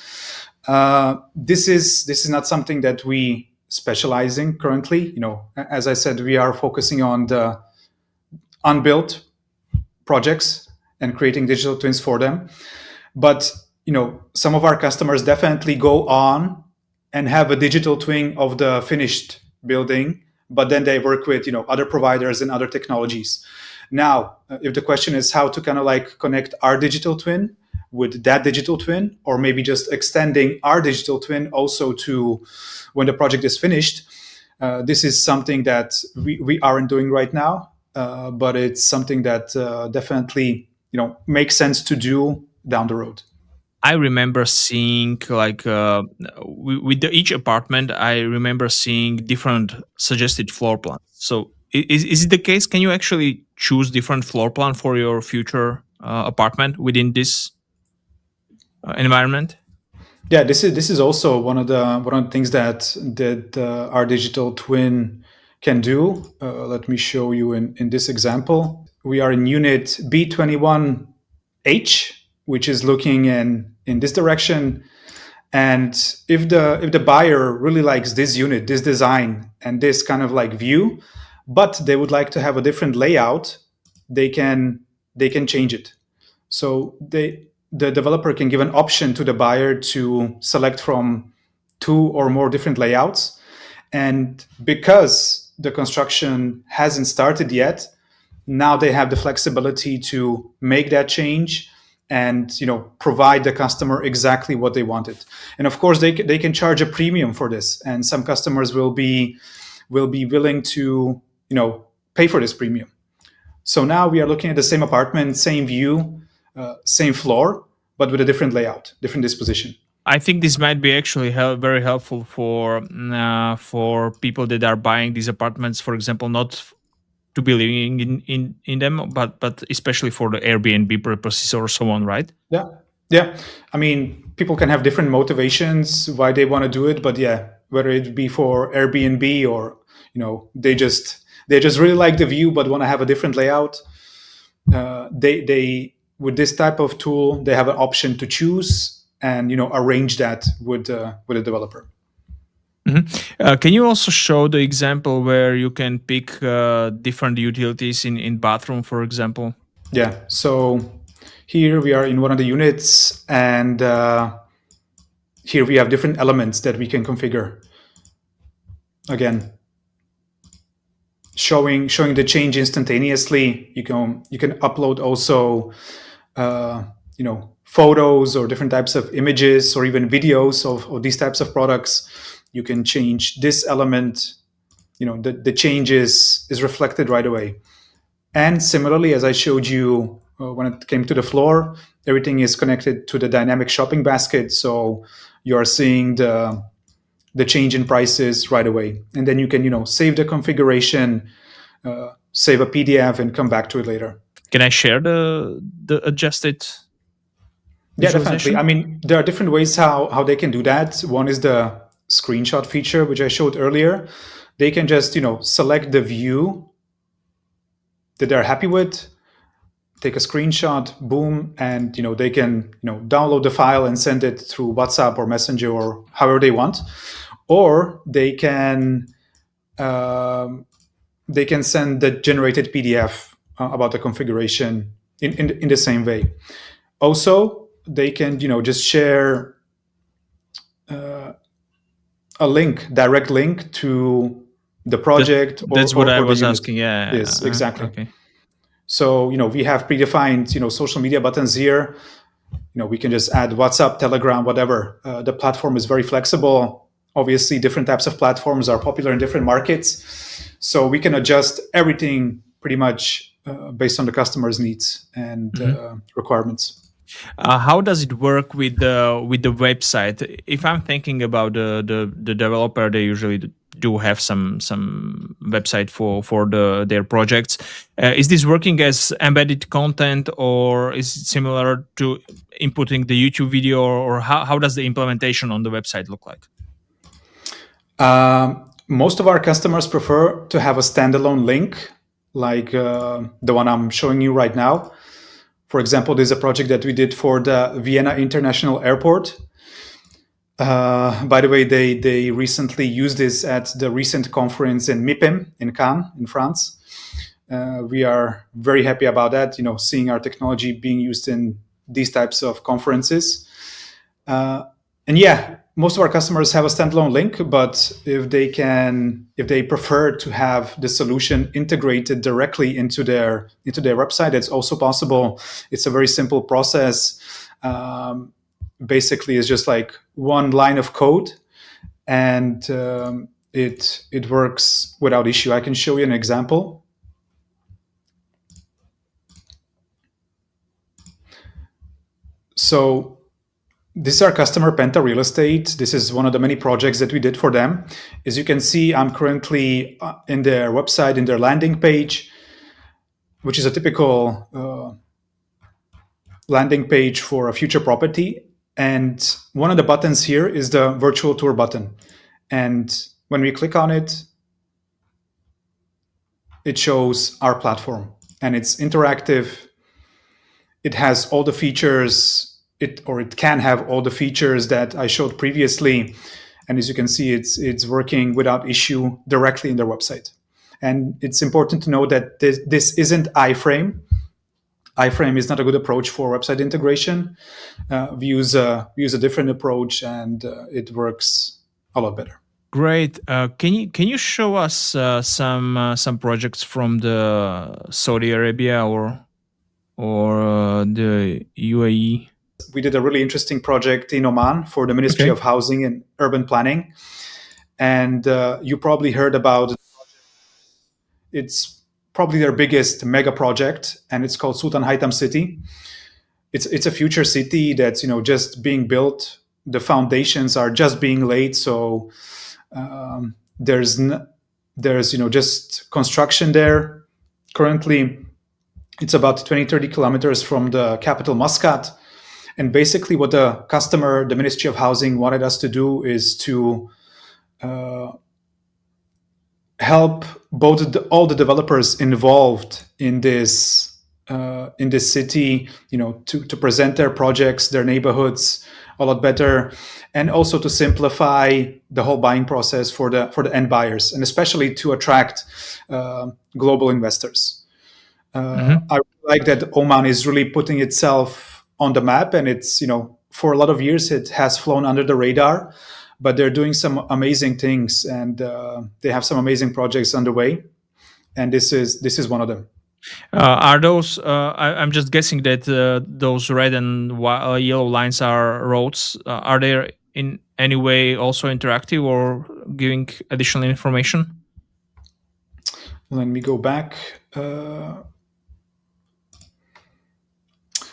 this is not something that we specialize in currently. As I said, we are focusing on the unbuilt projects and creating digital twins for them. But some of our customers definitely go on and have a digital twin of the finished building, but then they work with other providers and other technologies. Now, if the question is how to kind of like connect our digital twin with that digital twin, or maybe just extending our digital twin also to when the project is finished, this is something that we aren't doing right now, but it's something that definitely makes sense to do down the road. I remember seeing like with each apartment, I remember seeing different suggested floor plans. So Is it the case? Can you actually choose different floor plan for your future apartment within this environment? Yeah, this is also one of the things that our digital twin can do. Let me show you in this example. We are in unit B21H, which is looking in this direction. And if the buyer really likes this unit, this design, and this kind of like view, but they would like to have a different layout, they can they can change it. So the developer can give an option to the buyer to select from two or more different layouts. And because the construction hasn't started yet, now they have the flexibility to make that change and provide the customer exactly what they wanted. And of course, they can charge a premium for this, and some customers will be willing to pay for this premium. So now we are looking at the same apartment, same view, same floor, but with a different layout, different disposition. I think this might be actually very helpful for people that are buying these apartments, for example, not to be living in them, but especially for the Airbnb purposes or so on, right? Yeah, yeah. I mean, people can have different motivations why they want to do it, but yeah, whether it be for Airbnb or they just really like the view but want to have a different layout. They with this type of tool, they have an option to choose and arrange that with a developer. Mhm. Can you also show the example where you can pick different utilities in bathroom, for example? Yeah. So here we are in one of the units, and here we have different elements that we can configure. Again, showing the change instantaneously. You can upload also photos or different types of images or even videos of these types of products. You can change this element. The change is reflected right away. And similarly, as I showed you when it came to the floor, everything is connected to the dynamic shopping basket. So you are seeing the change in prices right away. And then you can, save the configuration, save a PDF, and come back to it later. Can I share the adjusted Yeah, definitely. visualization? I mean, there are different ways how they can do that. One is the screenshot feature, which I showed earlier. They can just, select the view that they're happy with, take a screenshot, boom, and they can download the file and send it through WhatsApp or Messenger or however they want, or um, they can send the generated PDF about the configuration in the same way. Also, they can just share a direct link to the That project or, that's what or, I or the was unit. asking. Yeah. Yes, exactly. Okay. So we have predefined social media buttons here. We can just add WhatsApp, Telegram, whatever. The platform is very flexible. Obviously, different types of platforms are popular in different markets, so we can adjust everything pretty much based on the customer's needs and Mhm. requirements. How does it work with the website? If I'm thinking about the developer, they usually do have some website for their projects. Is this working as embedded content, or is it similar to inputting the YouTube video, or how does the implementation on the website look like? Most of our customers prefer to have a standalone link, like the one I'm showing you right now. For example, there's a project that we did for the Vienna International Airport. By the way, they recently used this at the recent conference in MIPIM in Cannes, in France. We are very happy about that. Seeing our technology being used in these types of conferences. And yeah, most of our customers have a standalone link, but if they prefer to have the solution integrated directly into their website, it's also possible. It's a very simple process. Basically, it's just like one line of code, and it works without issue. I can show you an example. So This is our customer, Penta Real Estate. This is one of the many projects that we did for them. As you can see, I'm currently in their website, in their landing page, which is a typical landing page for a future property. And one of the buttons here is the virtual tour button. And when we click on it, it shows our platform, and it's interactive. It has all the features, it can have all the features that I showed previously. And as you can see, it's working without issue directly in their website. And it's important to know that this isn't iframe. iframe is not a good approach for website integration. We use a different approach, and it works a lot better. Great. Can you show us some projects from the Saudi Arabia or the UAE? We did a really interesting project in Oman for the Ministry Okay. of Housing and Urban Planning. And you probably heard about, it's probably their biggest mega project, and it's called Sultan Haitham City. It's a future city that's just being built. The foundations are just being laid, so there's just construction there. Currently, it's about 20-30 kilometers from the capital Muscat. And basically, what the customer, the Ministry of Housing, wanted us to do is to help all the developers involved in this city, to present their projects, their neighborhoods a lot better, and also to simplify the whole buying process for the end buyers, and especially to attract global investors. Mm-hmm. I like that Oman is really putting itself on the map, and it's for a lot of years it has flown under the radar, but they're doing some amazing things, and they have some amazing projects underway, and this is one of them. Are those? I'm just guessing that those red and yellow lines are roads. Are they in any way also interactive or giving additional information? Let me go back.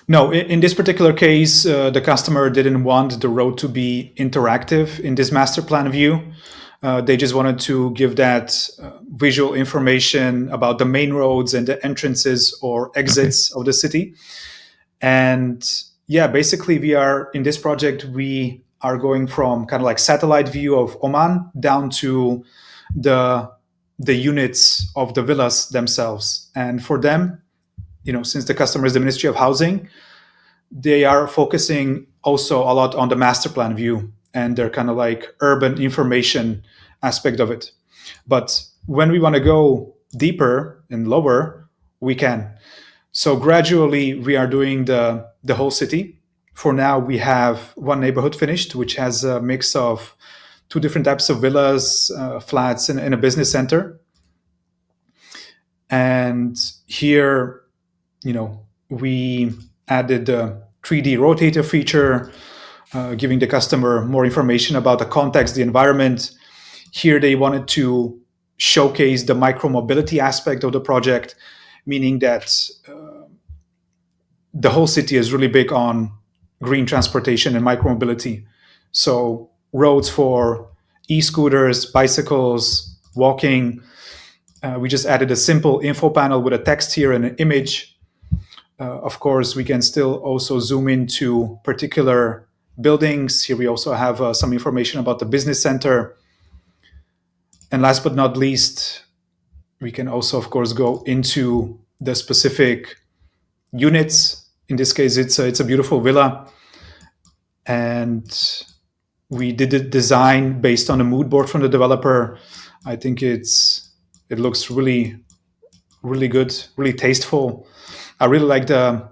No, in this particular case, the customer didn't want the road to be interactive in this master plan view. They just wanted to give that visual information about the main roads and the entrances or Okay. exits of the city. And yeah, basically, in this project, we are going from kind of like satellite view of Oman down to the the units of the villas themselves. And for them, since the customer is the Ministry of Housing, they are focusing also a lot on the master plan view and their kind of like urban information aspect of it. But when we want to go deeper and lower, we can. So gradually, we are doing the whole city. For now, we have one neighborhood finished, which has a mix of two different types of villas, flats, and a business center. And here, we added the 3D rotator feature, giving the customer more information about the context, the environment. Here, they wanted to showcase the micromobility aspect of the project, meaning that the whole city is really big on green transportation and micromobility. So roads for e-scooters, bicycles, walking. We just added a simple info panel with a text here and an image. Of course, we can still also zoom into particular buildings. Here we also have some information about the business center. And last but not least, we can also, of course, go into the specific units. In this case, it's a beautiful villa, and we did the design based on a mood board from the developer. I think it looks really, really good, really tasteful. I really like the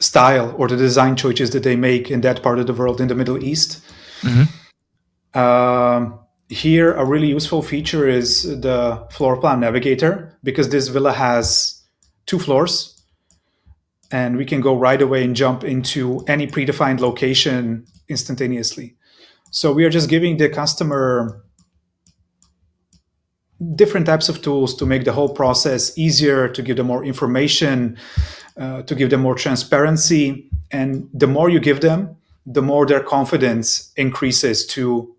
style or the design choices that they make in that part of the world in the Middle East. Mm-hmm. Here, a really useful feature is the floor plan navigator, because this villa has 2 floors, and we can go right away and jump into any predefined location instantaneously. So we are just giving the customer different types of tools to make the whole process easier, to give them more information, to give them more transparency. And the more you give them, the more their confidence increases to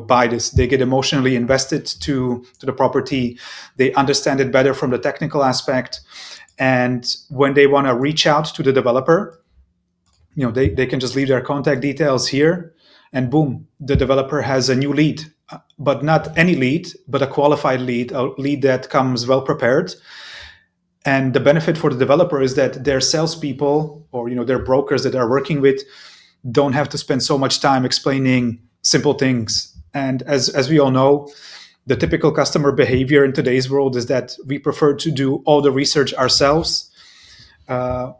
buy this. They get emotionally invested to the property. They understand it better from the technical aspect. And when they want to reach out to the developer, they can just leave their contact details here, and boom, the developer has a new lead. But not any lead, but a qualified lead, a lead that comes well prepared. And the benefit for the developer is that their salespeople, or their brokers that they're working with, don't have to spend so much time explaining simple things. And as we all know, the typical customer behavior in today's world is that we prefer to do all the research ourselves.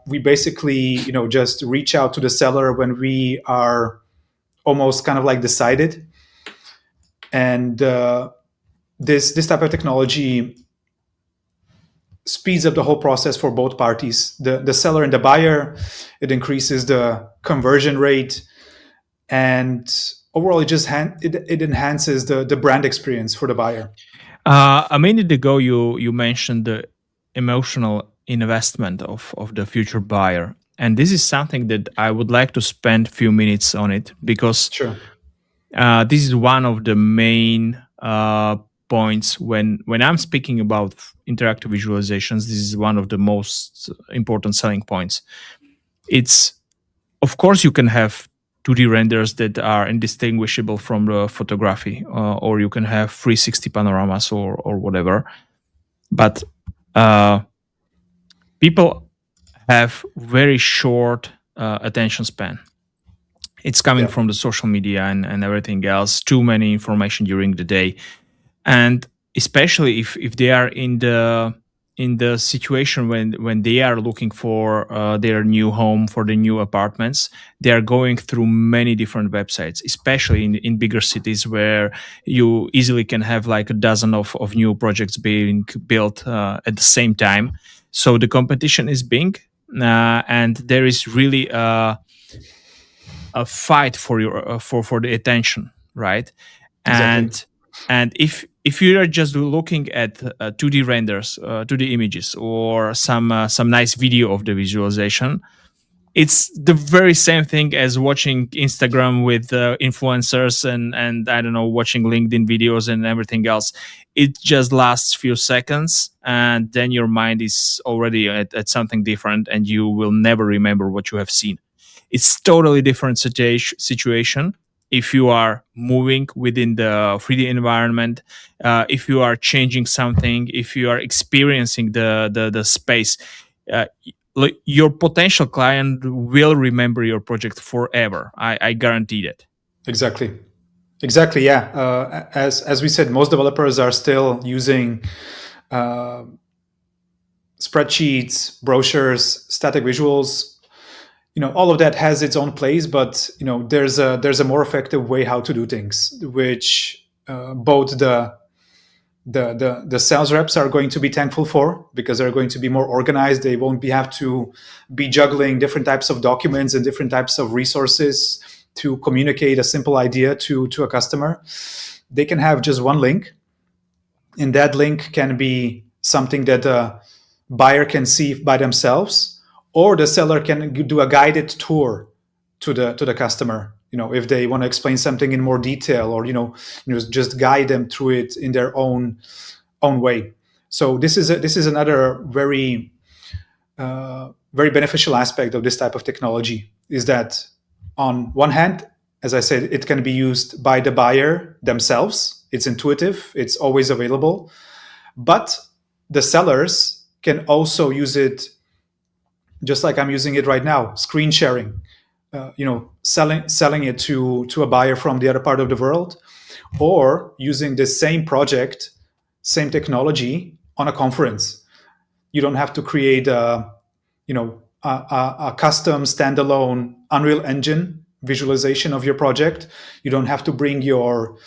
We basically, just reach out to the seller when we are almost kind of like decided. And this type of technology speeds up the whole process for both parties, the seller and the buyer. It increases the conversion rate, and overall it enhances the brand experience for the buyer. A minute ago, you mentioned the emotional investment of the future buyer, and this is something that I would like to spend a few minutes on it, because Sure. this is one of the main points when I'm speaking about interactive visualizations. This is one of the most important selling points. It's, of course, you can have 2D renders that are indistinguishable from the photography, or you can have 360 panoramas or whatever. But people have very short attention span. It's coming Yeah. from the social media and everything else. Too many information during the day, and especially if they are in the situation when they are looking for their new home, for the new apartments, they are going through many different websites, especially in bigger cities where you easily can have like a dozen of new projects being built at the same time. So the competition is big, and there is really a fight for your for the attention, right? Exactly. And if you are just looking at 2D renders, 2D images, or some nice video of the visualization, it's the very same thing as watching Instagram with influencers and I don't know, watching LinkedIn videos and everything else. It just lasts few seconds, and then your mind is already at something different, and you will never remember what you have seen. It's totally different situation if you are moving within the 3D environment, if you are changing something, if you are experiencing the space. Uh, like, your potential client will remember your project forever. I guarantee that. Exactly. Exactly. Yeah. As we said, most developers are still using uh, spreadsheets, brochures, static visuals. All of that has its own place, but there's a more effective way how to do things, which both the sales reps are going to be thankful for, because they're going to be more organized. They won't have to be juggling different types of documents and different types of resources to communicate a simple idea to a customer. They can have just one link, and that link can be something that the buyer can see by themselves, or the seller can do a guided tour to the customer, if they want to explain something in more detail, or just guide them through it in their own way. So this is another very beneficial aspect of this type of technology, is that on one hand, as I said, it can be used by the buyer themselves. It's intuitive, it's always available. But the sellers can also use it, just like I'm using it right now, screen sharing. Selling it to a buyer from the other part of the world, or using the same project, same technology on a conference. You don't have to create a custom standalone Unreal Engine visualization of your project. You don't have to bring your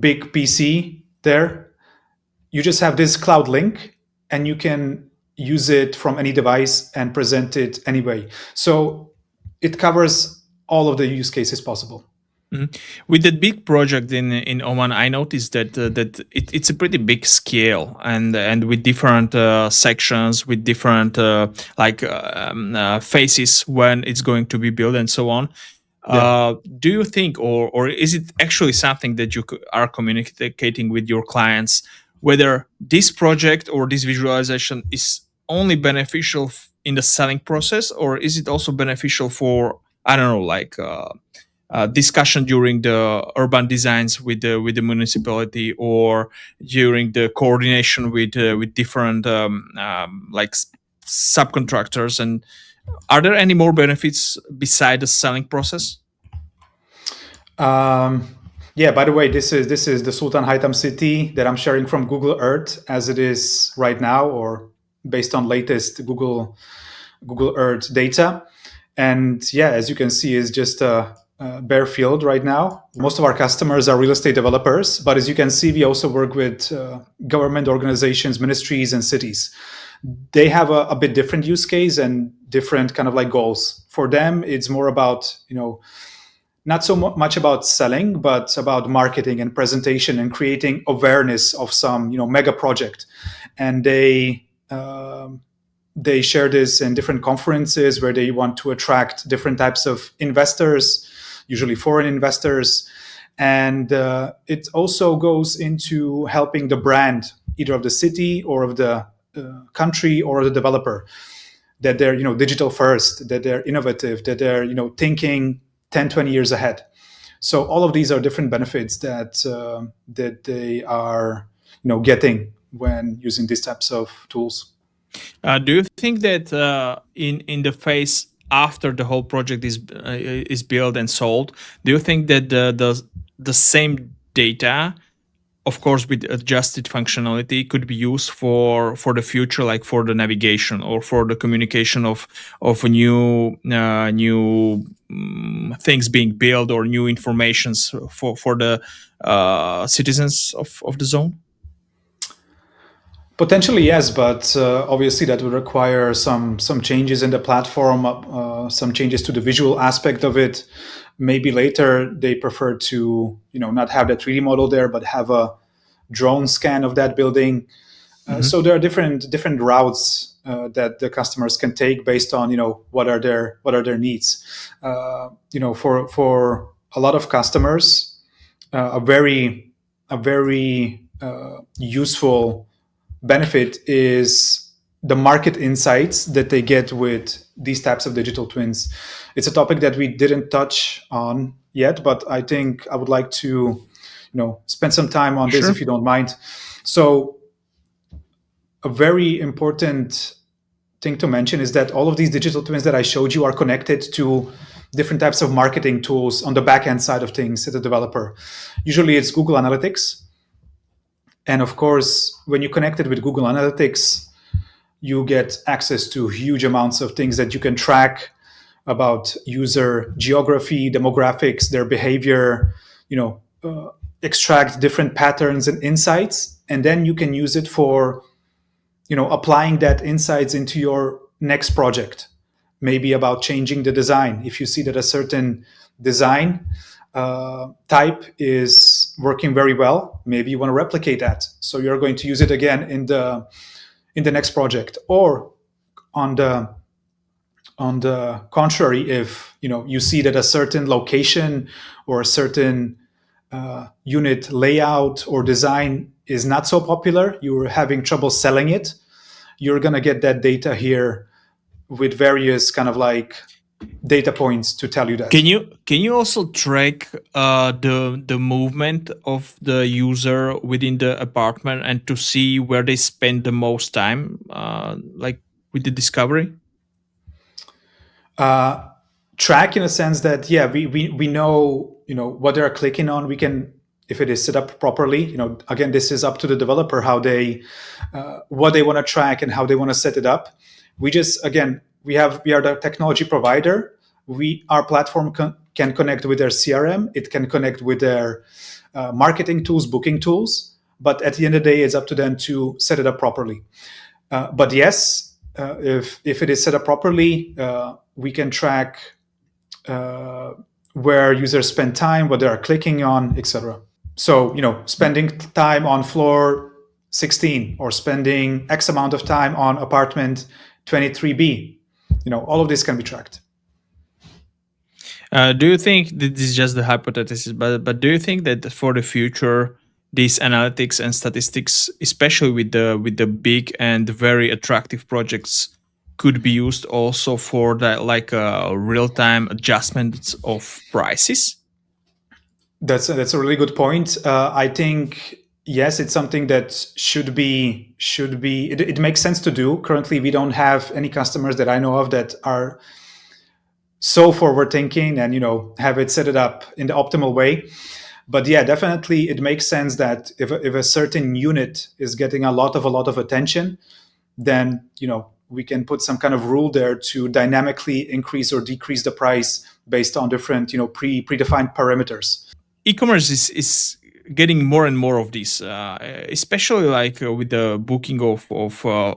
big PC there. You just have this cloud link, and you can use it from any device and present it anyway. So it covers all of the use cases possible. Mhm. With that big project in Oman, I noticed that it's a pretty big scale, and with different sections, with different phases when it's going to be built and so on. Yeah. Do you think, or is it actually something that you are communicating with your clients, whether this project or this visualization is only beneficial in the selling process, or is it also beneficial for, I don't know, discussion during the urban designs with the municipality, or during the coordination with different subcontractors? And are there any more benefits beside the selling process? Um, yeah. By the way, this is the Sultan Haitham city that I'm sharing from Google Earth as it is right now, or based on latest Google Earth data. And yeah, as you can see, is just a bare field right now. Most of our customers are real estate developers, but as you can see, we also work with government organizations, ministries, and cities. They have a bit different use case and different kind of like goals. For them, it's more about not so much about selling, but about marketing and presentation and creating awareness of some mega project. And they share this in different conferences where they want to attract different types of investors, usually foreign investors. And it also goes into helping the brand, either of the city or of the country or the developer, that they're digital first, that they're innovative, that they're thinking 10, 20 years ahead. So all of these are different benefits that they are getting when using these types of tools. Do you think that in the phase after the whole project is built and sold, do you think that the same data, of course with adjusted functionality, could be used for the future, like for the navigation or for the communication of a new things being built, or new informations for the citizens of the zone? Potentially, yes, but obviously that would require some changes in the platform, some changes to the visual aspect of it. Maybe later they prefer to not have that 3D model there, but have a drone scan of that building. So Hmm. there are different routes that the customers can take based on what are their needs. For a lot of customers, a very useful benefit is the market insights that they get with these types of digital twins. It's a topic that we didn't touch on yet, but I think I would like to spend some time on this Sure. if you don't mind. So a very important thing to mention is that all of these digital twins that I showed you are connected to different types of marketing tools on the back end side of things as a developer. Usually it's Google Analytics. And of course, when you connect it with Google Analytics, you get access to huge amounts of things that you can track about user geography, demographics, their behavior, extract different patterns and insights. And then you can use it for applying that insights into your next project, maybe about changing the design. If you see that a certain design type is working very well, maybe you want to replicate that, so you're going to use it again in the next project. Or on the contrary, if you see that a certain location or a certain unit layout or design is not so popular, you're having trouble selling it, you're going to get that data here with various kind of like data points to tell you that. Can you also track the movement of the user within the apartment, and to see where they spend the most time, like with the discovery? uh, Track in a sense that, yeah, we know what they're clicking on. We can, if it is set up properly, again, this is up to the developer how they what they want to track and how they want to set it up. We just, again, we are the technology provider. Our platform can connect with their CRM, it can connect with their marketing tools, booking tools, but at the end of the day, it's up to them to set it up properly. But yes, if it is set up properly, we can track uh, where users spend time, what they are clicking on, etc. So, spending time on floor 16 or spending X amount of time on apartment 23B, all of this can be tracked. Do you think this is just the hypothesis, but do you think that for the future, these analytics and statistics, especially with the big and very attractive projects, could be used also for the like real time adjustments of prices? That's a really good point. I think yes, it's something that should be. It makes sense to do. Currently, we don't have any customers that I know of that are so forward thinking and have it set it up in the optimal way. But yeah, definitely, it makes sense that if a certain unit is getting a lot of attention, then we can put some kind of rule there to dynamically increase or decrease the price based on different predefined parameters. E-commerce is getting more and more of this, especially like with the booking of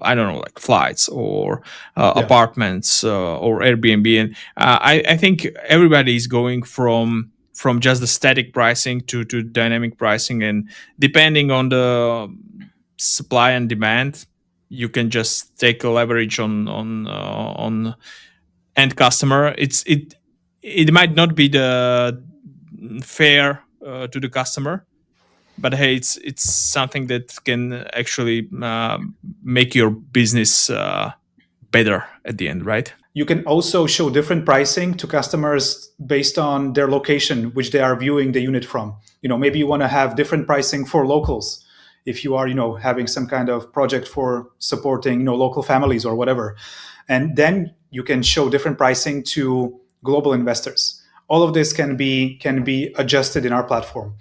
I don't know, like flights or Yeah. apartments or Airbnb, and I think everybody is going from just the static pricing to dynamic pricing, and depending on the supply and demand, you can just take a leverage on end customer. It might not be the fair to the customer, but hey, it's something that can actually make your business better at the end, right? You can also show different pricing to customers based on their location, which they are viewing the unit from. Maybe you want to have different pricing for locals if you are, having some kind of project for supporting, local families or whatever. And then you can show different pricing to global investors. All of this can be adjusted in our platform.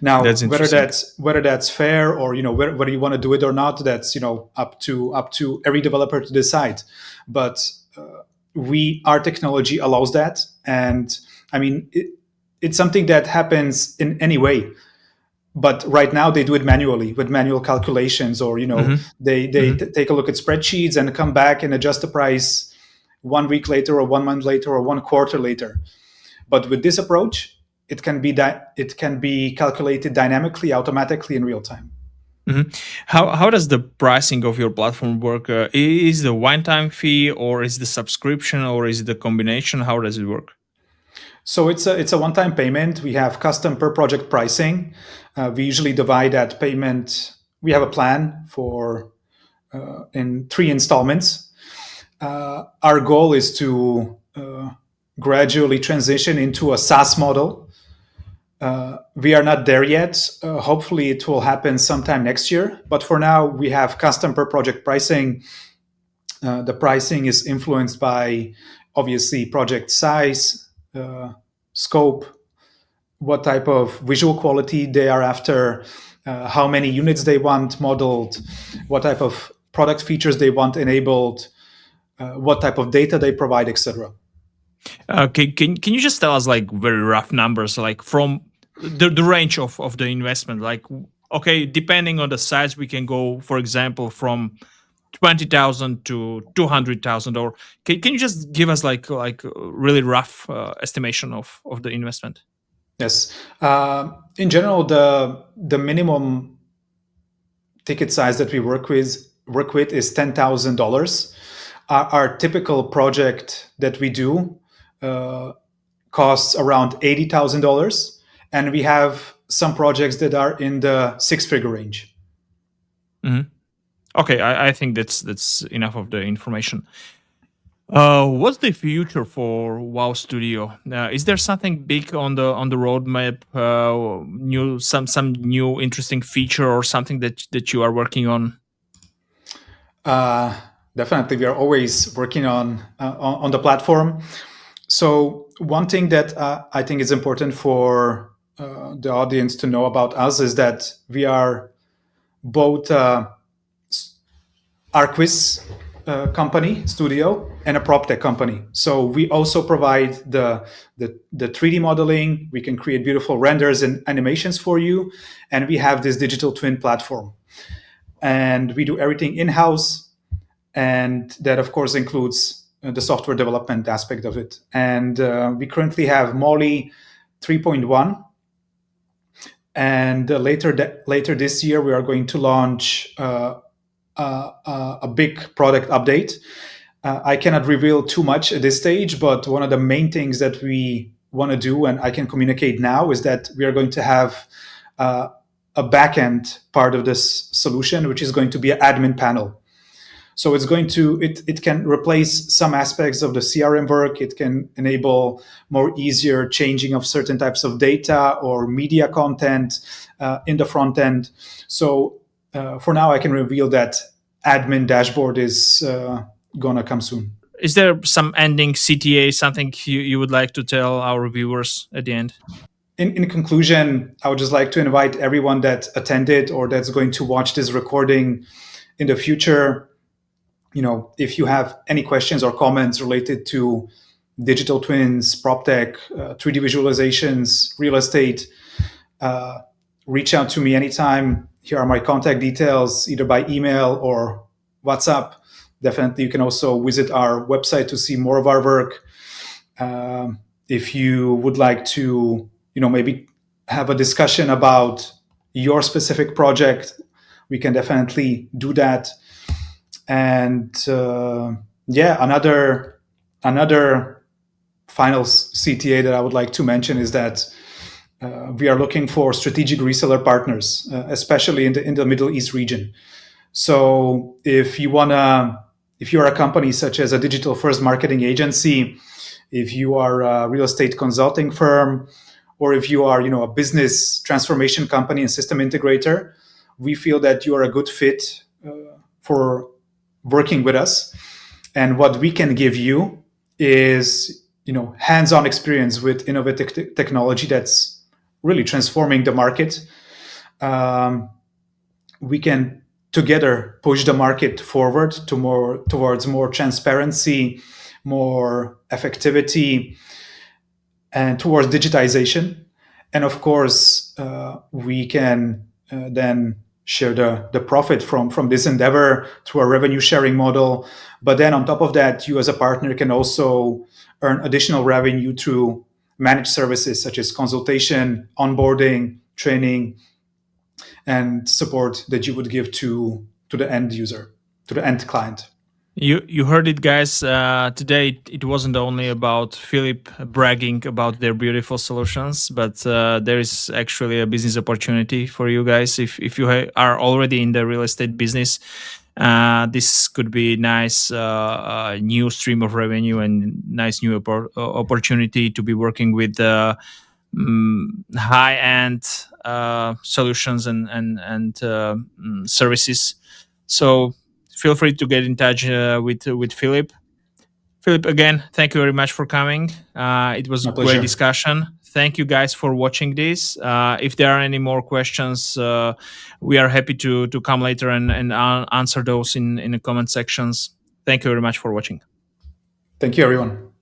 Now, That's whether interesting. that's fair or whether you want to do it or not, that's up to every developer to decide. But our technology allows that, and I mean it's something that happens in any way. But right now they do it manually with manual calculations, or Hmm. they Hmm. take a look at spreadsheets and come back and adjust the price 1 week later or 1 month later or 1 quarter later. But with this approach, it can be calculated dynamically, automatically in real time. Hmm. How does the pricing of your platform work? Is the one time fee, or is the subscription, or is it a combination? How does it work? So it's a one-time payment. We have custom per project pricing. We usually divide that payment. We have a plan for in 3 installments. Our goal is to gradually transition into a SaaS model. We are not there yet. Hopefully, it will happen sometime next year. But for now, we have custom per project pricing. The pricing is influenced by obviously project size, scope, what type of visual quality they are after, how many units they want modeled, what type of product features they want enabled, what type of data they provide, etc. Can you just tell us like very rough numbers, like from the range of the investment? Like, okay, depending on the size, we can go, for example, from 20,000 to 200,000, or can you just give us like a really rough estimation of the investment? Yes. In general, the minimum ticket size that we work with is $10,000. Our typical project that we do uh, costs around $80,000, and we have some projects that are in the six-figure range. Mhm. Okay, I think that's enough of the information. What's the future for WOW Studio? Is there something big on the roadmap? New some new interesting feature or something that you are working on? Uh, Definitely, we are always working on the platform. So one thing that I think is important for the audience to know about us is that we are both our quiz company studio and a prop tech company. So we also provide the 3D modeling. We can create beautiful renders and animations for you, and we have this digital twin platform. And we do everything in house, and that of course includes the software development aspect of it. And we currently have Molly 3.1, and later this year we are going to launch a big product update. I cannot reveal too much at this stage, but one of the main things that we want to do, and I can communicate now, is that we are going to have uh, a backend part of this solution, which is going to be an admin panel. So it can replace some aspects of the CRM work. It can enable more easier changing of certain types of data or media content in the front end. So for now, I can reveal that admin dashboard is gonna come soon. Is there some ending CTA, something you would like to tell our viewers at the end? In conclusion, I would just like to invite everyone that attended or that's going to watch this recording in the future. If you have any questions or comments related to digital twins, proptech, 3D visualizations, real estate, uh, reach out to me anytime. Here are my contact details, either by email or WhatsApp. Definitely, you can also visit our website to see more of our work. If you would like to, maybe have a discussion about your specific project, we can definitely do that. And yeah, another final CTA that I would like to mention is that we are looking for strategic reseller partners, especially in the Middle East region. So if you're a company such as a digital first marketing agency, if you are a real estate consulting firm, or if you are a business transformation company and system integrator, we feel that you are a good fit for working with us. And what we can give you is hands-on experience with innovative technology that's really transforming the market. um, we can together push the market forward towards more transparency, more effectivity, and towards digitization. And of course, we can then share the profit from this endeavor through a revenue sharing model. But then on top of that, you as a partner can also earn additional revenue through managed services such as consultation, onboarding, training, and support that you would give to the end user, to the end client. You heard it, guys. Today it wasn't only about Philip bragging about their beautiful solutions, but there is actually a business opportunity for you guys. If you are already in the real estate business, this could be nice new stream of revenue and nice new opportunity to be working with high end solutions and services. So feel free to get in touch with Philip. Philip, again, thank you very much for coming. It was a My great pleasure. discussion. Thank you guys for watching this. If there are any more questions, we are happy to come later and answer those in the comment sections. Thank you very much for watching. Thank you, everyone.